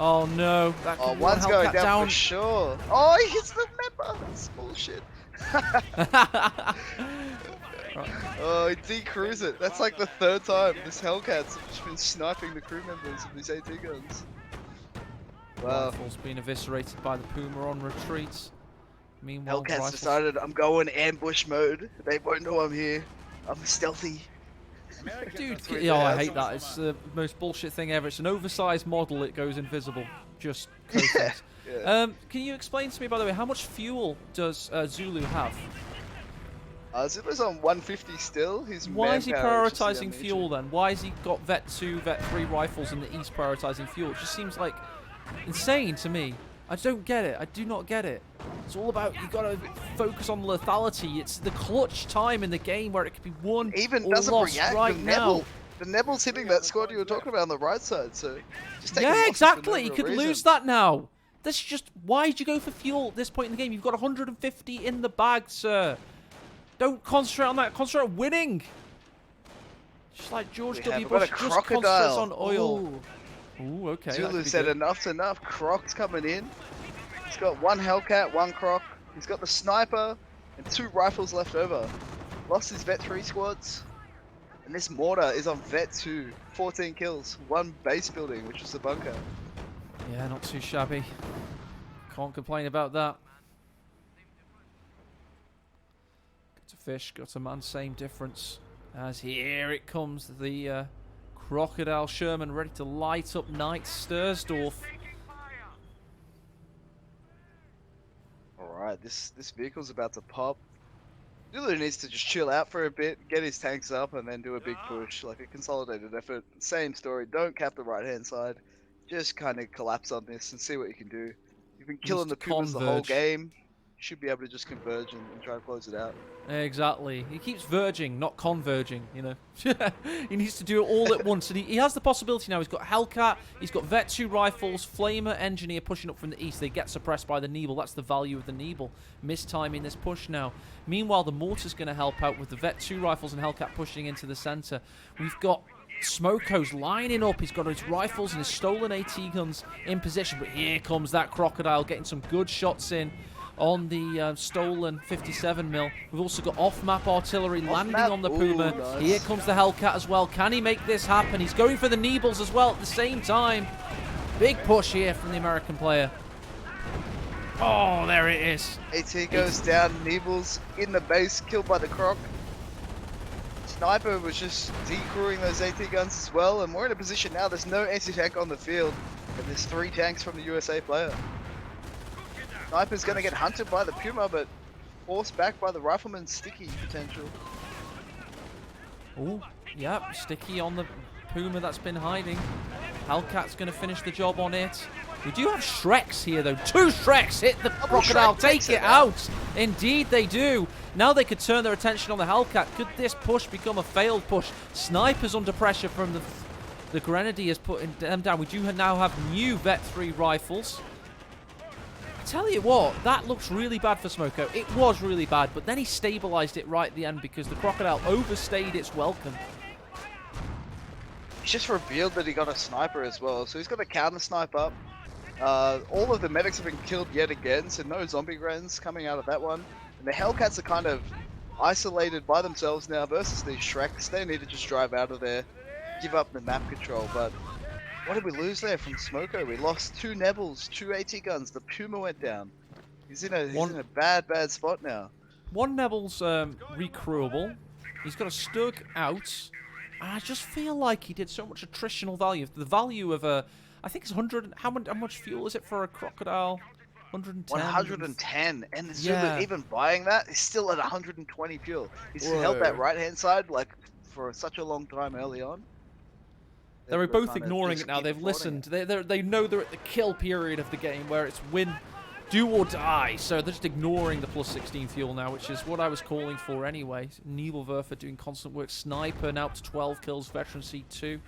Oh no. That Oh, could one's one going Hellcat down for sure. Oh, he hits the member. That's bullshit. Right. Oh, he decrews it. That's like the 3rd time this Hellcat's just been sniping the crew members of these AT guns. Wow. Rifles being eviscerated by the Puma on retreats. Meanwhile, Hellcats rifles... decided I'm going ambush mode. They won't know I'm here. I'm stealthy. Dude, Three yeah, I days. hate that. It's the most bullshit thing ever. It's an oversized model. It goes invisible. Just Yeah. coatings. Yeah. Can you explain to me, by the way, how much fuel does Zulu have? Zulu's on 150 still. His Why is he manpower is just prioritizing down the fuel issue. then? Why has he got Vet 2, Vet 3 rifles in the east prioritizing fuel? It just seems like insane to me. I don't get it. I do not get it. It's all about, you got to focus on lethality. It's the clutch time in the game where it could be won Even or doesn't lost react. right the now. Nebel's hitting that squad you were talking about on the right side, so just take Yeah, losses for exactly. no He real could reason. lose that now. That's just, why'd you go for fuel at this point in the game? You've got 150 in the bag, sir. Don't concentrate on that. Concentrate on winning. Just like George We W. have got Bush a just concentrates Crocodile. on oil. Ooh, okay. that Zulu could be said good. enough's enough. Croc's coming in. He's got 1 Hellcat, 1 Croc. He's got the sniper and 2 rifles left over. Lost his Vet 3 squads. And this Mortar is on Vet 2. 14 kills. 1 base building, which was the bunker. Yeah, not too shabby. Can't complain about that. Got a fish, got a man, same difference. As here it comes, the Crocodile Sherman ready to light up Knight Stursdorf. Alright, this vehicle's about to pop. Zulu needs to just chill out for a bit, get his tanks up, and then do a big push, like a consolidated effort. Same story, don't cap the right-hand side. Just kind of collapse on this and see what you can do. You've been killing the Needs to Pumas the whole converge. game. You should be able to just converge and try to close it out. Exactly. He keeps verging, not converging, you know. He needs to do it all at once. And he has the possibility now. He's got Hellcat, he's got Vet 2 rifles, Flamer, Engineer pushing up from the east. They get suppressed by the Nebel. That's the value of the Nebel. Mistiming this push now. Meanwhile, the Mortar's going to help out with the Vet 2 rifles and Hellcat pushing into the center. We've got Smoko's lining up. He's got his rifles and his stolen AT guns in position. But here comes that Crocodile getting some good shots in on the stolen 57 mil. We've also got off-map artillery landing Off-map? on the Ooh, Puma. nice. Here comes the Hellcat as well. Can he make this happen? He's going for the Nebels as well at the same time. Big push here from the American player. Oh, there it is. AT goes down, Nebel's in the base, killed by the Croc. Sniper was just decrewing those AT guns as well, and we're in a position now, there's no anti-tank on the field, and there's 3 tanks from the USA player. Sniper's gonna get hunted by the Puma, but forced back by the Rifleman's sticky potential. Oh, yep, sticky on the Puma that's been hiding. Hellcat's going to finish the job on it. We do have Shreks here, though. 2 Shreks hit the Crocodile. Shrek Take takes it it out. Indeed, they do. Now they could turn their attention on the Hellcat. Could this push become a failed push? Snipers under pressure from the Grenadiers putting them down. We do now have new Vet 3 rifles. I tell you what, that looks really bad for Smoko. It was really bad, but then he stabilized it right at the end because the Crocodile overstayed its welcome. He's just revealed that he got a sniper as well, so he's got a counter snipe up. All of the medics have been killed yet again, so no zombie grens coming out of that one. And the Hellcats are kind of isolated by themselves now versus these Shreks. They need to just drive out of there, give up the map control. But what did we lose there from Smoko? We lost 2 Nebels, 2 AT guns. The Puma went down. He's in a bad spot now. One Nebel's recrewable. He's got a Stug out. And I just feel like he did so much attritional value. The value of a, I think it's 100. How much fuel is it for a Crocodile? 110. 110, and Zulu even buying that is still at 120 fuel. He's held that right hand side like for such a long time early on. They're both ignoring it now. They've listened. They know they're at the kill period of the game where it's win, do or die. So they're just ignoring the plus 16 fuel now, which is what I was calling for anyway. Nebelwerfer doing constant work. Sniper now up to 12 kills. Veterancy 2.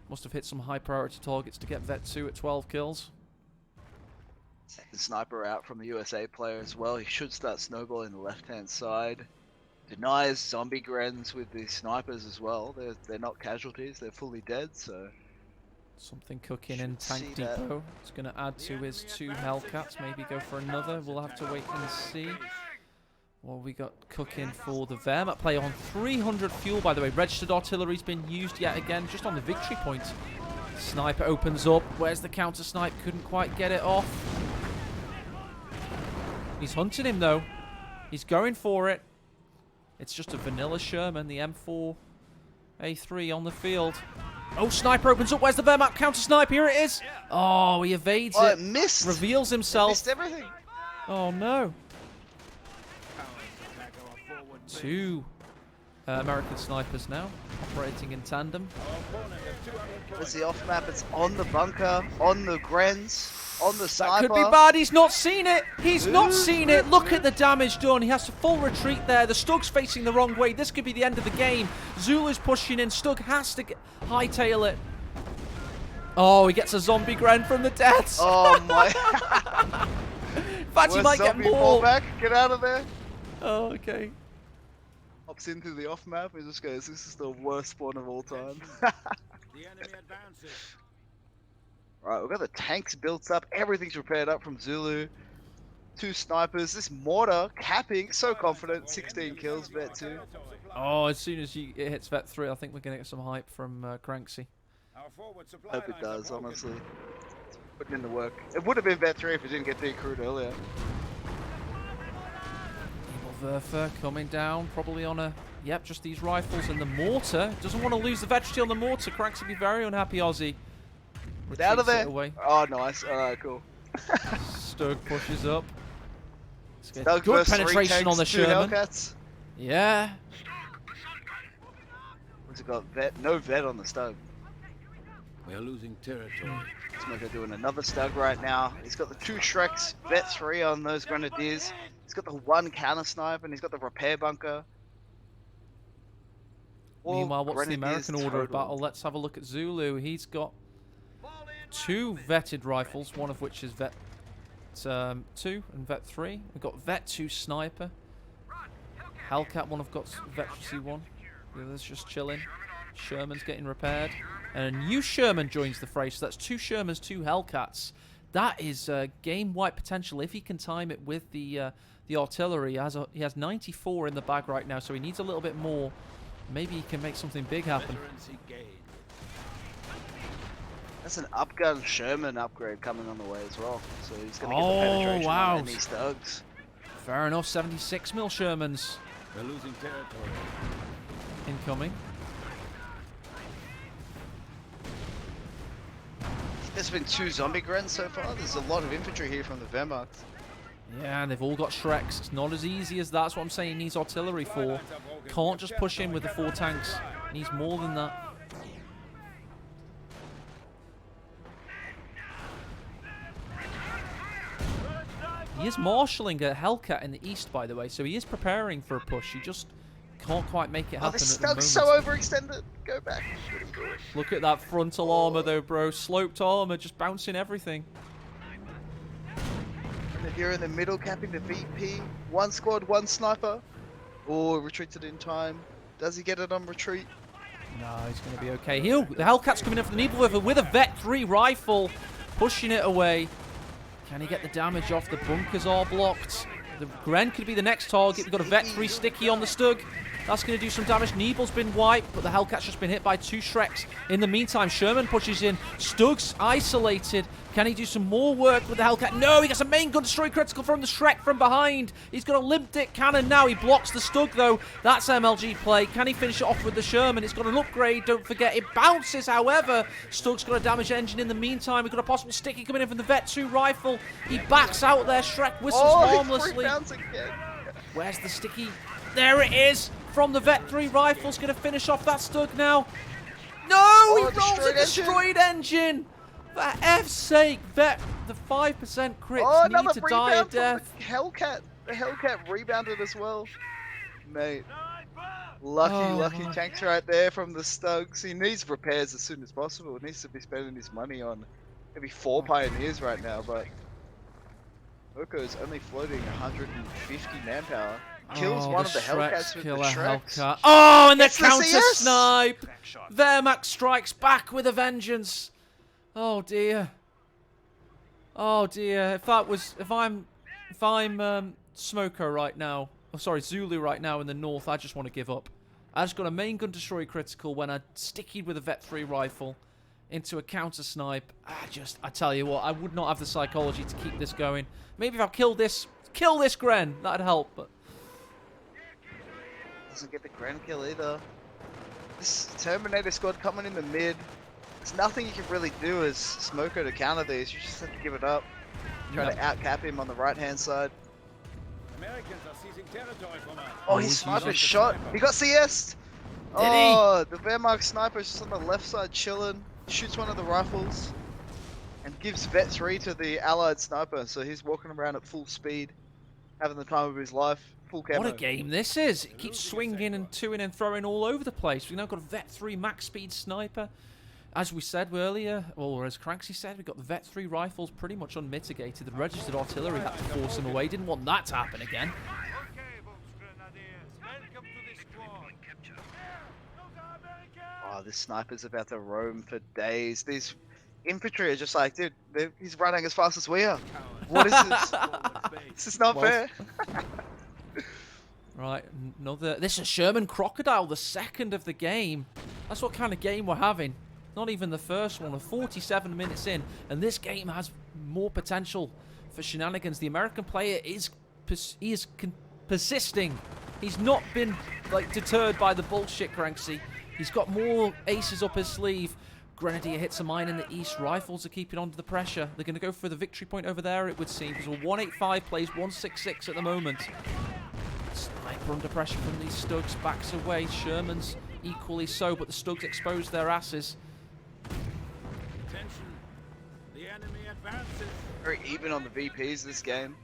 Must have hit some high priority targets to get Vet 2 at 12 kills. Second sniper out from the USA player as well. He should start snowballing the left-hand side. Denies zombie grens with the snipers as well. They're not casualties. They're fully dead. So something cooking in Tank Depot. It's going to add to his 2 Hellcats. Maybe go for another. We'll have to wait and see. Well, we got cooking for the Wehrmacht play on 300 fuel, by the way. Registered artillery's been used yet again, just on the victory point. Sniper opens up. Where's the counter snipe? Couldn't quite get it off. He's hunting him though. He's going for it. It's just a vanilla Sherman, the M4A3 on the field. Oh, sniper opens up. Where's the Wehrmacht counter snipe? Here it is. Oh, he evades it. It missed. Reveals himself. Missed everything. Oh no. 2 American snipers now, operating in tandem. Where's the off map? It's on the bunker, on the grens, on the sniper. That could be bad. He's not seen it. He's not seen it. Look at the damage done. He has to full retreat there. The Stug's facing the wrong way. This could be the end of the game. Zulu's pushing in. Stug has to hightail it. Oh, he gets a zombie gren from the deaths. Oh my. In fact, he might get more. Fall back. Get out of there. Oh, okay. Hops into the off map and just goes, this is the worst spawn of all time. The enemy advances. Right, we've got the tanks built up, everything's prepared up from Zulu. 2 snipers, this Mortar capping, so confident, 16 kills, Vet 2. Oh, as soon as it hits Vet 3, I think we're going to get some hype from Cranksy. Hope it does, honestly. Putting in the work. It would have been Vet 3 if it didn't get decrewed earlier. Nebelwerfer coming down, probably on a... Yep, just these rifles and the Mortar. Doesn't want to lose the Veterancy on the Mortar. Cranks would be very unhappy, Aussie. Get out of there! Away. Oh, nice. Alright, cool. Stug pushes up. Stug Good penetration on the Sherman. Hellcats. Yeah. What's it got? Vet? No Vet on the Stug. We are losing territory. Smoko doing another Stug right now. He's got the 2 Shreks, Vet 3 on those Grenadiers. He's got the 1 counter snipe and he's got the repair bunker. Meanwhile, what's the American order of battle? Let's have a look at Zulu. He's got 2 vetted rifles, one of which is Vet 2 and Vet 3. We've got Vet 2 sniper. Hellcat one have got Veterancy 1. The other's just chilling. Sherman's getting repaired. And a new Sherman joins the fray. So that's 2 Shermans, 2 Hellcats. That is game wipe potential if he can time it with the artillery. He has 94 in the bag right now, so he needs a little bit more. Maybe he can make something big happen. That's an upgun Sherman upgrade coming on the way as well. So he's going to get the penetration on these Stugs. Fair enough, 76mm Shermans. We're losing territory. Incoming. There's been 2 zombie grens so far. There's a lot of infantry here from the Wehrmacht. Yeah, and they've all got Shreks. It's not as easy as that's what I'm saying. He needs artillery for. Can't just push in with the 4 tanks. He needs more than that. He is marshalling a Hellcat in the east, by the way, so he is preparing for a push. He just can't quite make it happen this at the moment. Stug's so overextended. Go back. Look at that frontal armor, though, bro. Sloped armor, just bouncing everything. And you're in the middle, capping the VP. 1 squad, 1 sniper. Oh, retreated in time. Does he get it on retreat? No, he's going to be okay. The Hellcat's coming in for the Nebelwerfer with a Vet 3 rifle, pushing it away. Can he get the damage off? The bunkers are blocked. The Gren could be the next target. We've got a Vet 3 sticky on the Stug. That's going to do some damage. Nebel's been wiped, but the Hellcat's just been hit by 2 Shreks. In the meantime, Sherman pushes in. Stug's isolated. Can he do some more work with the Hellcat? No, he gets a main gun destroy critical from the Shrek from behind. He's got a limp dick cannon now. He blocks the Stug, though. That's MLG play. Can he finish it off with the Sherman? It's got an upgrade. Don't forget, it bounces, however. Stug's got a damage engine in the meantime. We've got a possible sticky coming in from the Vet 2 rifle. He backs out there. Shrek whistles harmlessly. Where's the sticky? There it is. From the Vet 3 rifle's going to finish off that Stug now. No, he rolls a destroyed engine. For F's sake, Vet, the 5% crits need to die a death. The Hellcat rebounded as well. Mate. Lucky tanks right there from the Stugs. He needs repairs as soon as possible. He needs to be spending his money on maybe 4 Pioneers right now, but Smoko's only floating 150 manpower. Kills one of the Hellcats with the Shreks. Oh, and the counter snipe! Wehrmacht strikes back with a vengeance. Oh dear. Oh dear. If I'm Smoko right now, oh sorry, Zulu right now in the north, I just want to give up. I just got a main gun destroy critical when I stickied with a Vet 3 rifle into a counter snipe. I tell you what, I would not have the psychology to keep this going. Maybe if I kill this Gren, that'd help, but doesn't get the Gren kill either. This Terminator squad coming in the mid. There's nothing you can really do as Smoko to counter these. You just have to give it up. Try to outcap him on the right-hand side. Americans are seizing territory from us. Oh, his sniper shot. He got CS. The Wehrmacht sniper's just on the left side chilling. Shoots one of the rifles and gives Vet 3 to the allied sniper. So he's walking around at full speed, having the time of his life. Full camo. What a game this is. It keeps swinging and toing and throwing all over the place. We've now got a Vet 3 max speed sniper. As we said earlier, or as Cranksy said, we've got the Vet 3 rifles pretty much unmitigated. The registered artillery had to force them away. Didn't want that to happen again. Oh, this sniper's about to roam for days. These infantry are just like, dude, he's running as fast as we are. What is this? This is not fair. Right, this is Sherman Crocodile, the second of the game. That's what kind of game we're having. Not even the first one. We're 47 minutes in, and this game has more potential for shenanigans. The American player is persisting. He's not been deterred by the bullshit, Cranksy. He's got more aces up his sleeve. Grenadier hits a mine in the east. Rifles are keeping on to the pressure. They're going to go for the victory point over there, it would seem, because we're 185 plays 166 at the moment. Sniper under pressure from these Stugs, backs away. Sherman's equally so, but the Stugs expose their asses. Attention. The enemy advances. Very even on the VPs this game.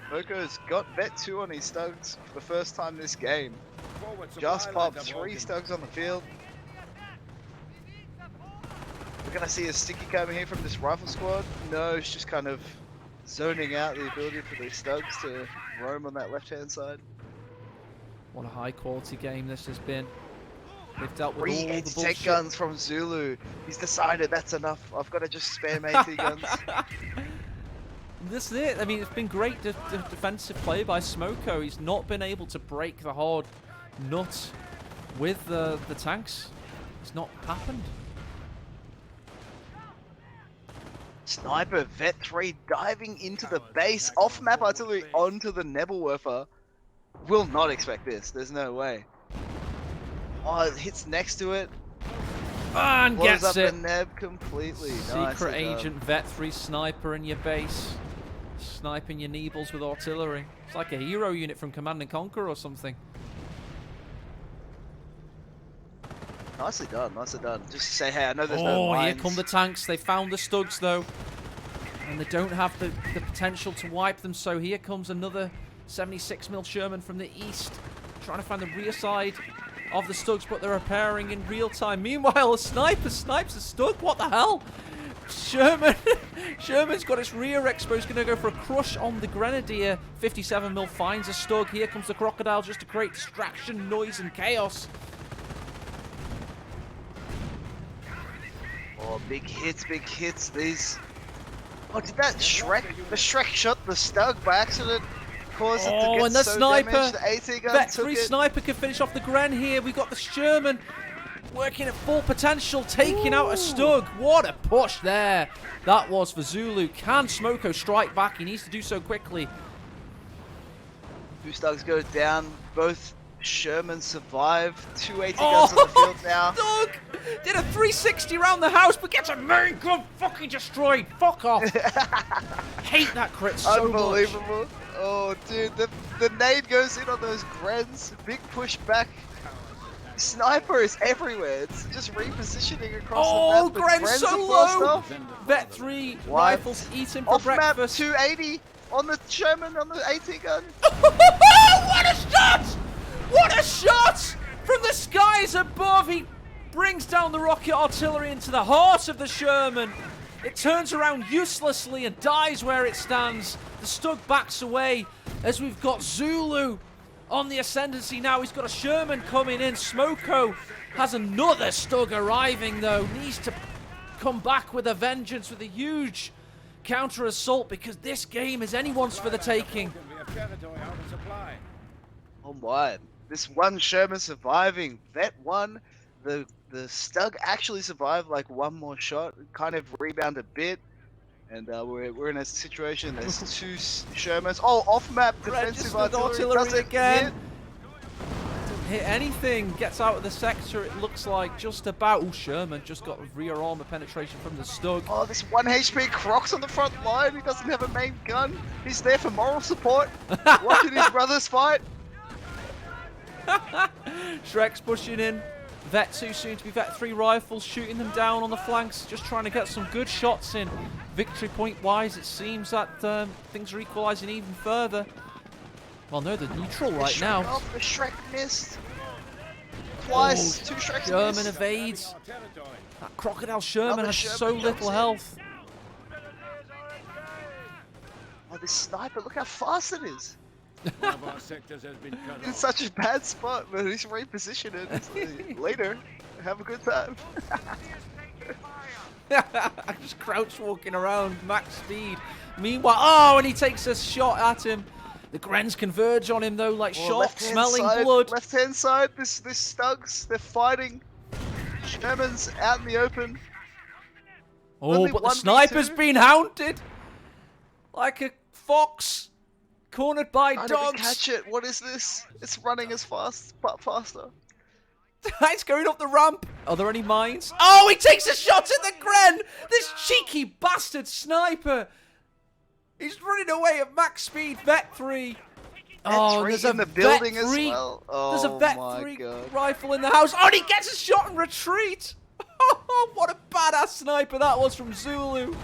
Smoko's got Vet 2 on his Stugs for the first time this game. Just popped 3 Stugs on the field. We're going to see a sticky coming here from this rifle squad. No, it's just kind of zoning out the ability for these Stugs to roam on that left-hand side. What a high-quality game this has been. They've dealt with 3 all the anti-tank bullshit. guns from Zulu. He's decided that's enough. I've got to just spam AT guns. This is it. I mean, it's been great defensive play by Smoko. He's not been able to break the hard nut with the tanks. It's not happened. Sniper Vet 3 diving into the base, off-map artillery onto the Nebelwerfer. Will not expect this. There's no way. Oh, it hits next to it. And Blows gets up it. the Neb completely. Secret agent Vet 3 sniper in your base. Sniping your Nebels with artillery. It's like a hero unit from Command & Conquer or something. Nicely done, nicely done. Just to say, hey, I know there's no mines. Oh, here come the tanks. They found the Stugs, though. And they don't have the potential to wipe them, so here comes another 76mm Sherman from the east. Trying to find the rear side of the Stugs, but they're repairing in real time. Meanwhile, a sniper snipes a Stug. What the hell? Sherman's got its rear exposed. Going to go for a crush on the Grenadier. 57mm finds a Stug. Here comes the Crocodile just to create distraction, noise, and chaos. Oh, big hits, big hits. These... Oh, did that Shrek? The Shrek shot the Stug by accident. Caused it to get and the so sniper. damaged. The AT gun Vet took 3 it. sniper can finish off the Gren here. We've got the Sherman working at full potential, taking out a Stug. What a push there. That was for Zulu. Can Smoko strike back? He needs to do so quickly. 2 Stugs go down. Both Sherman survive. 2 AT guns on the field now. Stug did a 360 around the house, but gets a main gun fucking destroyed. Fuck off. Hate that crit so much. Unbelievable. Oh, dude, the nade goes in on those Grens. Big push back. Sniper is everywhere. It's just repositioning across the map. Gren's so low. Vet 3 rifles eating for Off map, breakfast. 280 on the Sherman on the AT gun. What a shot! What a shot! From the skies above, he brings down the rocket artillery into the heart of the Sherman. It turns around uselessly and dies where it stands. The Stug backs away as we've got Zulu on the ascendancy now. He's got a Sherman coming in. Smoko has another Stug arriving though. Needs to come back with a vengeance with a huge counter assault because this game is anyone's for the taking. Oh my. This one Sherman surviving. Vet 1. The Stug actually survived like one more shot. Kind of rebound a bit. And we're in a situation. There's 2 Shermans. Oh, off map defensive artillery. Doesn't again. Doesn't hit anything. Gets out of the sector. It looks like just about. Oh, Sherman just got rear armor penetration from the Stug. Oh, this 1 HP Croc's on the front line. He doesn't have a main gun. He's there for moral support. Watching his brothers fight. Shrek's pushing in. Vet 2 soon to be Vet 3 rifles, shooting them down on the flanks, just trying to get some good shots in. Victory point wise, it seems that things are equalising even further. Well, no, they're neutral right now. Off, the Shrek missed. Twice. 2 Shreks Sherman missed. evades. That Crocodile Sherman Another has Sherman so jumps little in. health. Oh, this sniper, look how fast it is. One of our sectors has been cut In off. such a bad spot, but he's repositioned it. It's like, later, have a good time. Just crouch walking around, max speed. Meanwhile, oh, and he takes a shot at him. The Grens converge on him though, like sharks smelling blood. Left hand side, this Stugs, they're fighting. Sherman's out in the open. Oh, Only but the 1v2. sniper's been hounded like a fox, cornered by I didn't dogs. catch it. What is this? It's running as fast, but faster. It's going up the ramp. Are there any mines? Oh, he takes a shot at the Gren! This cheeky bastard sniper! He's running away at max speed, Vet 3. Oh, Vet 3 there's in a the building Vet as 3. well. There's a Oh Vet my 3 God. rifle in the house. Oh, and he gets a shot and retreat! Oh, what a badass sniper that was from Zulu.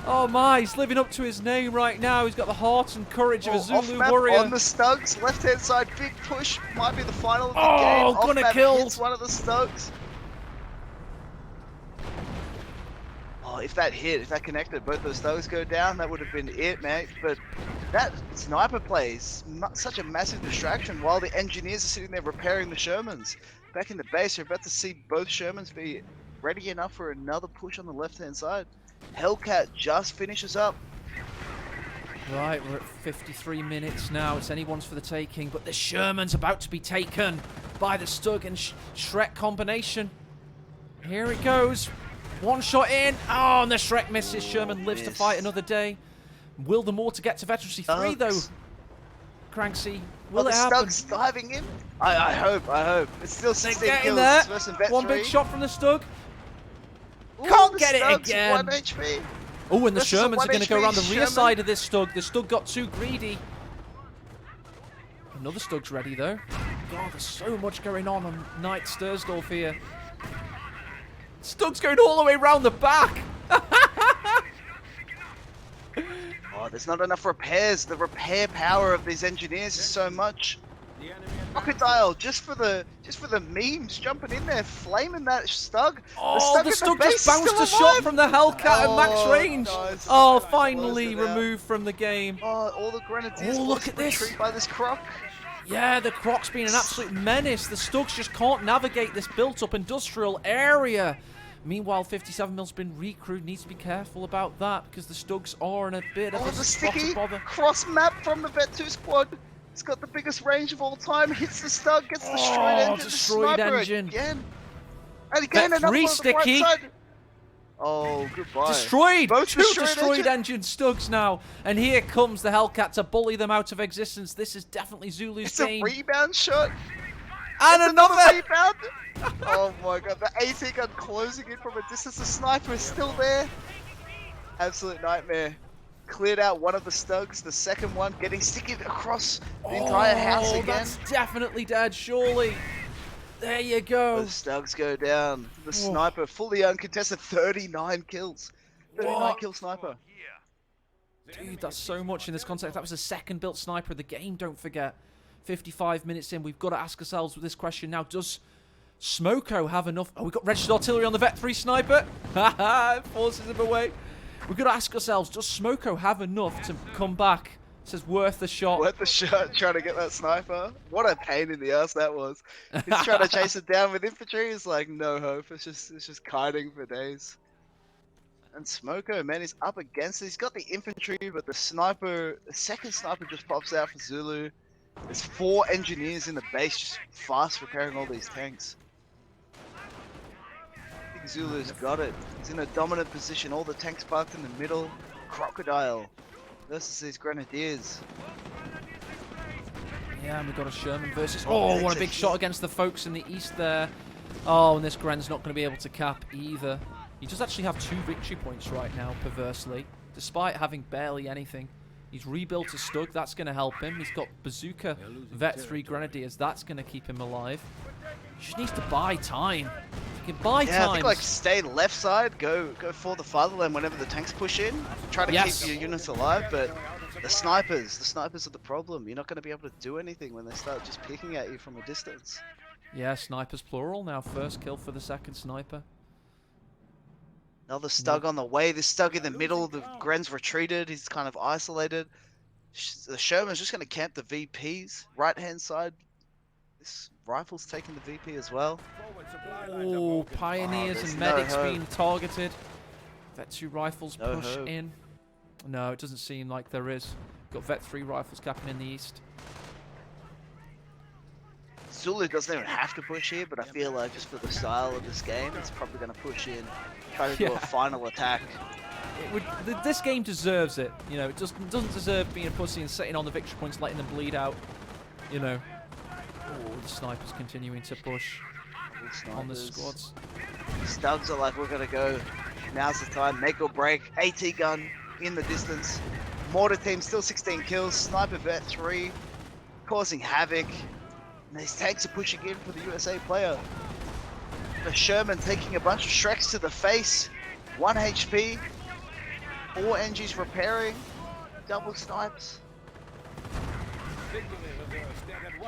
Oh my, he's living up to his name right now. He's got the heart and courage of a Zulu off-map warrior. on the Stugs, left-hand side, big push, might be the final of the Oh, game. gonna Off-map kill. hits one of the Stugs. Oh, if that hit, if that connected, both those Stugs go down, that would have been it, mate. But that sniper play is such a massive distraction while the engineers are sitting there repairing the Shermans. Back in the base, you're about to see both Shermans be ready enough for another push on the left-hand side. Hellcat just finishes up. Right, we're at 53 minutes now. It's anyone's for the taking, but the Sherman's about to be taken by the Stug and Shrek combination. Here it goes. One shot in. Oh, and the Shrek misses. Sherman lives to fight another day. Will the Mortar get to Veterancy 3, though? Cranksy, will it happen? The Stugs diving in? I hope. It's still 16 Get in kills there. versus Vet One 3. big shot from the Stug. Ooh, Can't the get it Stugs, again. 1 HP. Oh, and the This is a Shermans are going to go 1 around the HP rear Sherman. side of this Stug. The Stug got too greedy. Another Stug's ready, though. God, there's so much going on Knight Stursdorf here. Stug's going all the way around the back. Oh, there's not enough repairs. The repair power of these engineers is so much. The enemy Crocodile, just for the memes, jumping in there, flaming that Stug. Oh, the at Stug base just bounced still a shot alive. from the Hellcat at max Oh, range. nice. Oh, Closed finally it out. removed from the game. Oh, all the grenadiers Oh, look at this. retreat by this Croc. Yeah, the Croc's been an absolute menace. The Stugs just can't navigate this built-up industrial area. Meanwhile, 57mm been recruited. Needs to be careful about that because the StuGs are in a bit of Oh, a the spot sticky of bother. cross map from the Vet 2 squad. It's got the biggest range of all time. Hits the Stug, gets destroyed Oh, engine. destroyed the sniper engine. again. And again, Vet another 3 one on the right sticky. side. Oh, goodbye. Destroyed! Both Two destroyed engine StuGs now. And here comes the Hellcat to bully them out of existence. This is definitely Zulu's It's game. a rebound shot. And It's another! rebound. Oh my god, the AT gun closing in from a distance. The sniper is still there. Absolute nightmare. Cleared out one of the StuGs. The second one getting sticky across the entire house again. That's definitely dead, surely. There you go. The StuGs go down. The sniper fully uncontested. 39 kills. 39 kill sniper. Dude, that's so much in this context. That was the second built sniper of the game, don't forget. 55 minutes in, we've got to ask ourselves this question now. Does Smoko have enough? Oh, we've got registered artillery on the Vet 3 sniper. Haha, forces him away. We've got to ask ourselves, does Smoko have enough to come back? It says worth the shot. Worth the shot, trying to get that sniper. What a pain in the ass that was. He's trying to chase it down with infantry. He's like, no hope. It's just kiting for days. And Smoko, man, he's up against it. He's got the infantry, but the sniper, the second sniper just pops out for Zulu. There's 4 engineers in the base just fast repairing all these tanks. I think Zulu's got it. He's in a dominant position. All the tanks parked in the middle. Crocodile versus these Grenadiers. Yeah, and we've got a Sherman versus... Oh, what a big shot against the folks in the east there. Oh, and this Gren's not going to be able to cap either. He does actually have 2 victory points right now, perversely, despite having barely anything. He's rebuilt a StuG, that's going to help him. He's got Bazooka, Vet 3 Grenadiers, that's going to keep him alive. He just needs to buy time. If he can buy time. I think like stay left side, go for the fatherland whenever the tanks push in. Try to keep your units alive, but the snipers are the problem. You're not going to be able to do anything when they start just picking at you from a distance. Yeah, snipers plural now. First kill for the second sniper. Another StuG on the way. This StuG in the middle. The Gren's retreated. He's kind of isolated. The Sherman's just going to camp the VPs. Right hand side. This rifle's taking the VP as well. Oh, pioneers and medics being targeted. Vet 2 rifles push in. No, it doesn't seem like there is. Got Vet 3 rifles capping in the east. Zulu doesn't even have to push here, but I feel like just for the style of this game, it's probably going to push in, try to do a final attack. This game deserves it. You know, it doesn't deserve being a pussy and sitting on the victory points, letting them bleed out. You know. Oh, the snipers continuing to push on the squads. StuGs are like, we're going to go. Now's the time. Make or break. AT gun in the distance. Mortar team still 16 kills. Sniper Vet 3 causing havoc. And these tanks are pushing in for the USA player. The Sherman taking a bunch of Shreks to the face. 1 HP. 4 NGs repairing. Double snipes.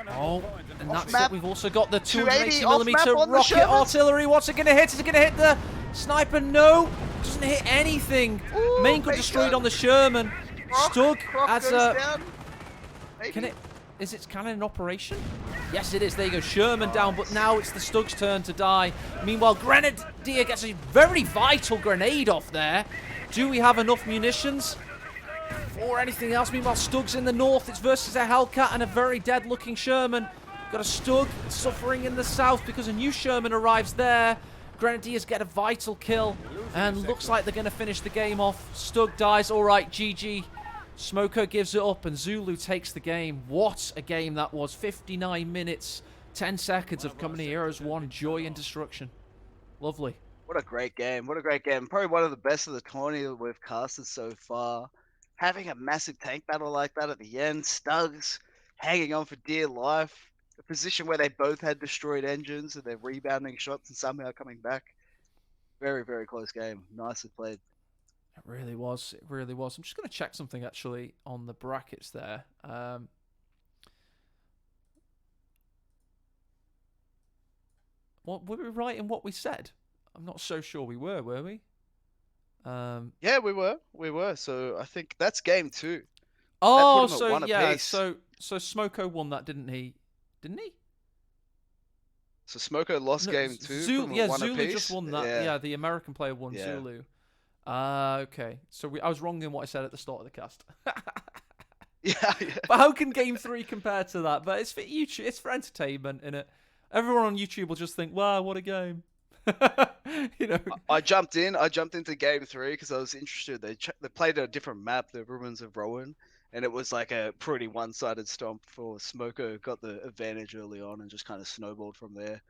Oh, and that's it. We've also got the 280mm rocket artillery. What's it going to hit? Is it going to hit the sniper? No. Doesn't hit anything. Ooh, Main gun destroyed on the Sherman. StuG as a... down. Can it... Is it kind of an operation? Yes, it is. There you go. Sherman down, but now it's the StuG's turn to die. Meanwhile, Grenadier gets a very vital grenade off there. Do we have enough munitions or anything else? Meanwhile, StuG's in the north. It's versus a Hellcat and a very dead-looking Sherman. Got a StuG suffering in the south because a new Sherman arrives there. Grenadiers get a vital kill, and looks like they're going to finish the game off. StuG dies. All right, GG. Smoko gives it up, and Zulu takes the game. What a game that was. 59 minutes, 10 seconds of Company Heroes 1 joy and destruction. Lovely. What a great game. What a great game. Probably one of the best of the tourney that we've casted so far. Having a massive tank battle like that at the end. StuGs hanging on for dear life. A position where they both had destroyed engines and they're rebounding shots and somehow coming back. Very, very close game. Nicely played. It really was. It really was. I'm just going to check something, actually, on the brackets there. What, were we right in what we said? I'm not so sure we were we? Yeah, we were. We were. So I think that's game 2. Oh, so yeah. So Smoko won that, didn't he? Didn't he? So Smoko lost No, game 2 Zulu, from a yeah, one Zulu apiece. just won that. Yeah. Yeah, the American player won. Yeah. Zulu. Okay. So I was wrong in what I said at the start of the cast. Yeah, yeah. But how can game 3 compare to that? But it's for YouTube. It's for entertainment, innit? Everyone on YouTube will just think, "Wow, what a game!" You know. I jumped into game 3 because I was interested. They played a different map, the Ruins of Rowan, and it was like a pretty one-sided stomp for Smoko. Got the advantage early on and just kind of snowballed from there.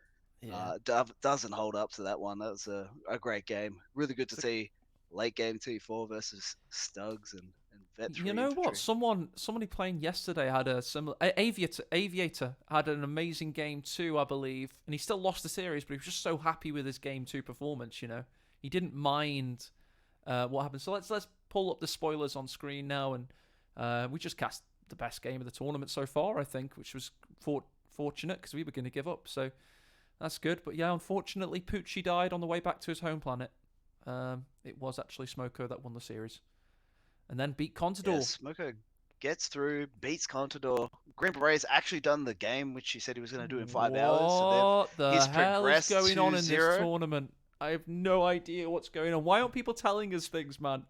Yeah. Doesn't hold up to that one. That was a great game. Really good to see late game T4 versus StuGs and Vet 3 You know what? infantry. Somebody playing yesterday had a similar. Aviator had an amazing game too, I believe, and he still lost the series, but he was just so happy with his game 2 performance. You know, he didn't mind what happened. So let's pull up the spoilers on screen now, and we just cast the best game of the tournament so far, I think, which was fortunate because we were going to give up. So that's good. But yeah, unfortunately, Poochie died on the way back to his home planet. It was actually Smoko that won the series. And then beat Contador. Yeah, Smoko gets through, beats Contador. Green Beret's actually done the game, which he said he was going to do in 5 hours. So What the he's hell is progressed going on in 2-0. this tournament? I have no idea what's going on. Why aren't people telling us things, man?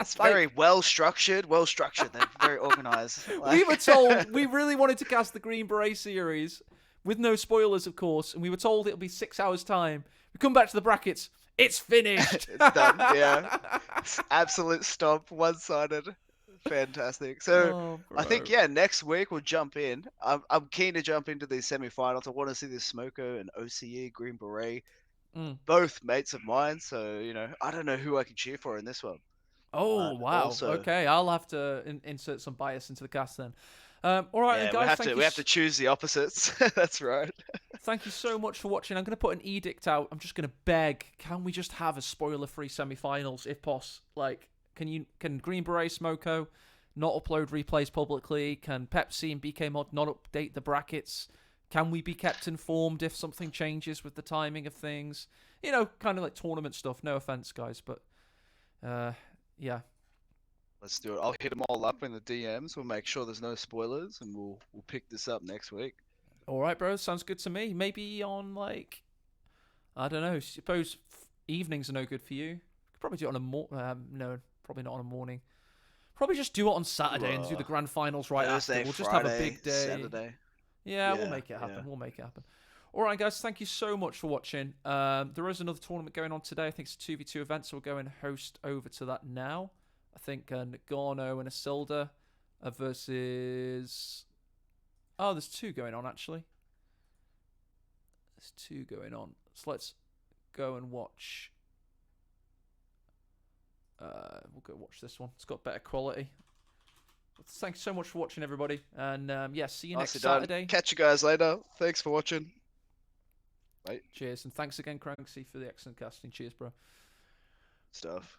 It's very well structured. They're very organized. We were told we really wanted to cast the Green Beret series with no spoilers, of course, and we were told it'll be 6 hours' time. We come back to the brackets. It's finished. It's done. Yeah, it's absolute stomp, one-sided. Fantastic. So Oh, I think bro. next week we'll jump in. I'm keen to jump into these semi-finals. I want to see this Smoko and OCE Green Beret, both mates of mine. So I don't know who I can cheer for in this one. Oh, But wow. also, Okay, I'll have to insert some bias into the cast then. All right, yeah, then, guys. we have to choose the opposites. That's right. Thank you so much for watching. I'm going to put an edict out. I'm just going to beg. Can we just have a spoiler-free semi-finals, if possible? Like, can Green Beret Smoko not upload replays publicly? Can Pepsi and BK Mod not update the brackets? Can we be kept informed if something changes with the timing of things? Kind of like tournament stuff. No offense, guys, but yeah. Let's do it. I'll hit them all up in the DMs. We'll make sure there's no spoilers, and we'll pick this up next week. All right, bro. Sounds good to me. Maybe on I don't know. Suppose evenings are no good for you. Could probably do it on no, probably not on a morning. Probably just do it on Saturday and do the grand finals right Thursday, after. We'll just Friday, have a big day. Saturday. Yeah, we'll make it happen. Yeah. We'll make it happen. All right, guys. Thank you so much for watching. There is another tournament going on today. I think it's a 2v2 event, so we'll go and host over to that now. I think Nagano and Isilda versus... Oh, there's 2 going on, actually. There's 2 going on. So let's go and watch. We'll go watch this one. It's got better quality. Thanks so much for watching, everybody. And yeah, see you next Saturday. Catch you guys later. Thanks for watching. Bye. Cheers. And thanks again, Cranksy, for the excellent casting. Cheers, bro. Stuff.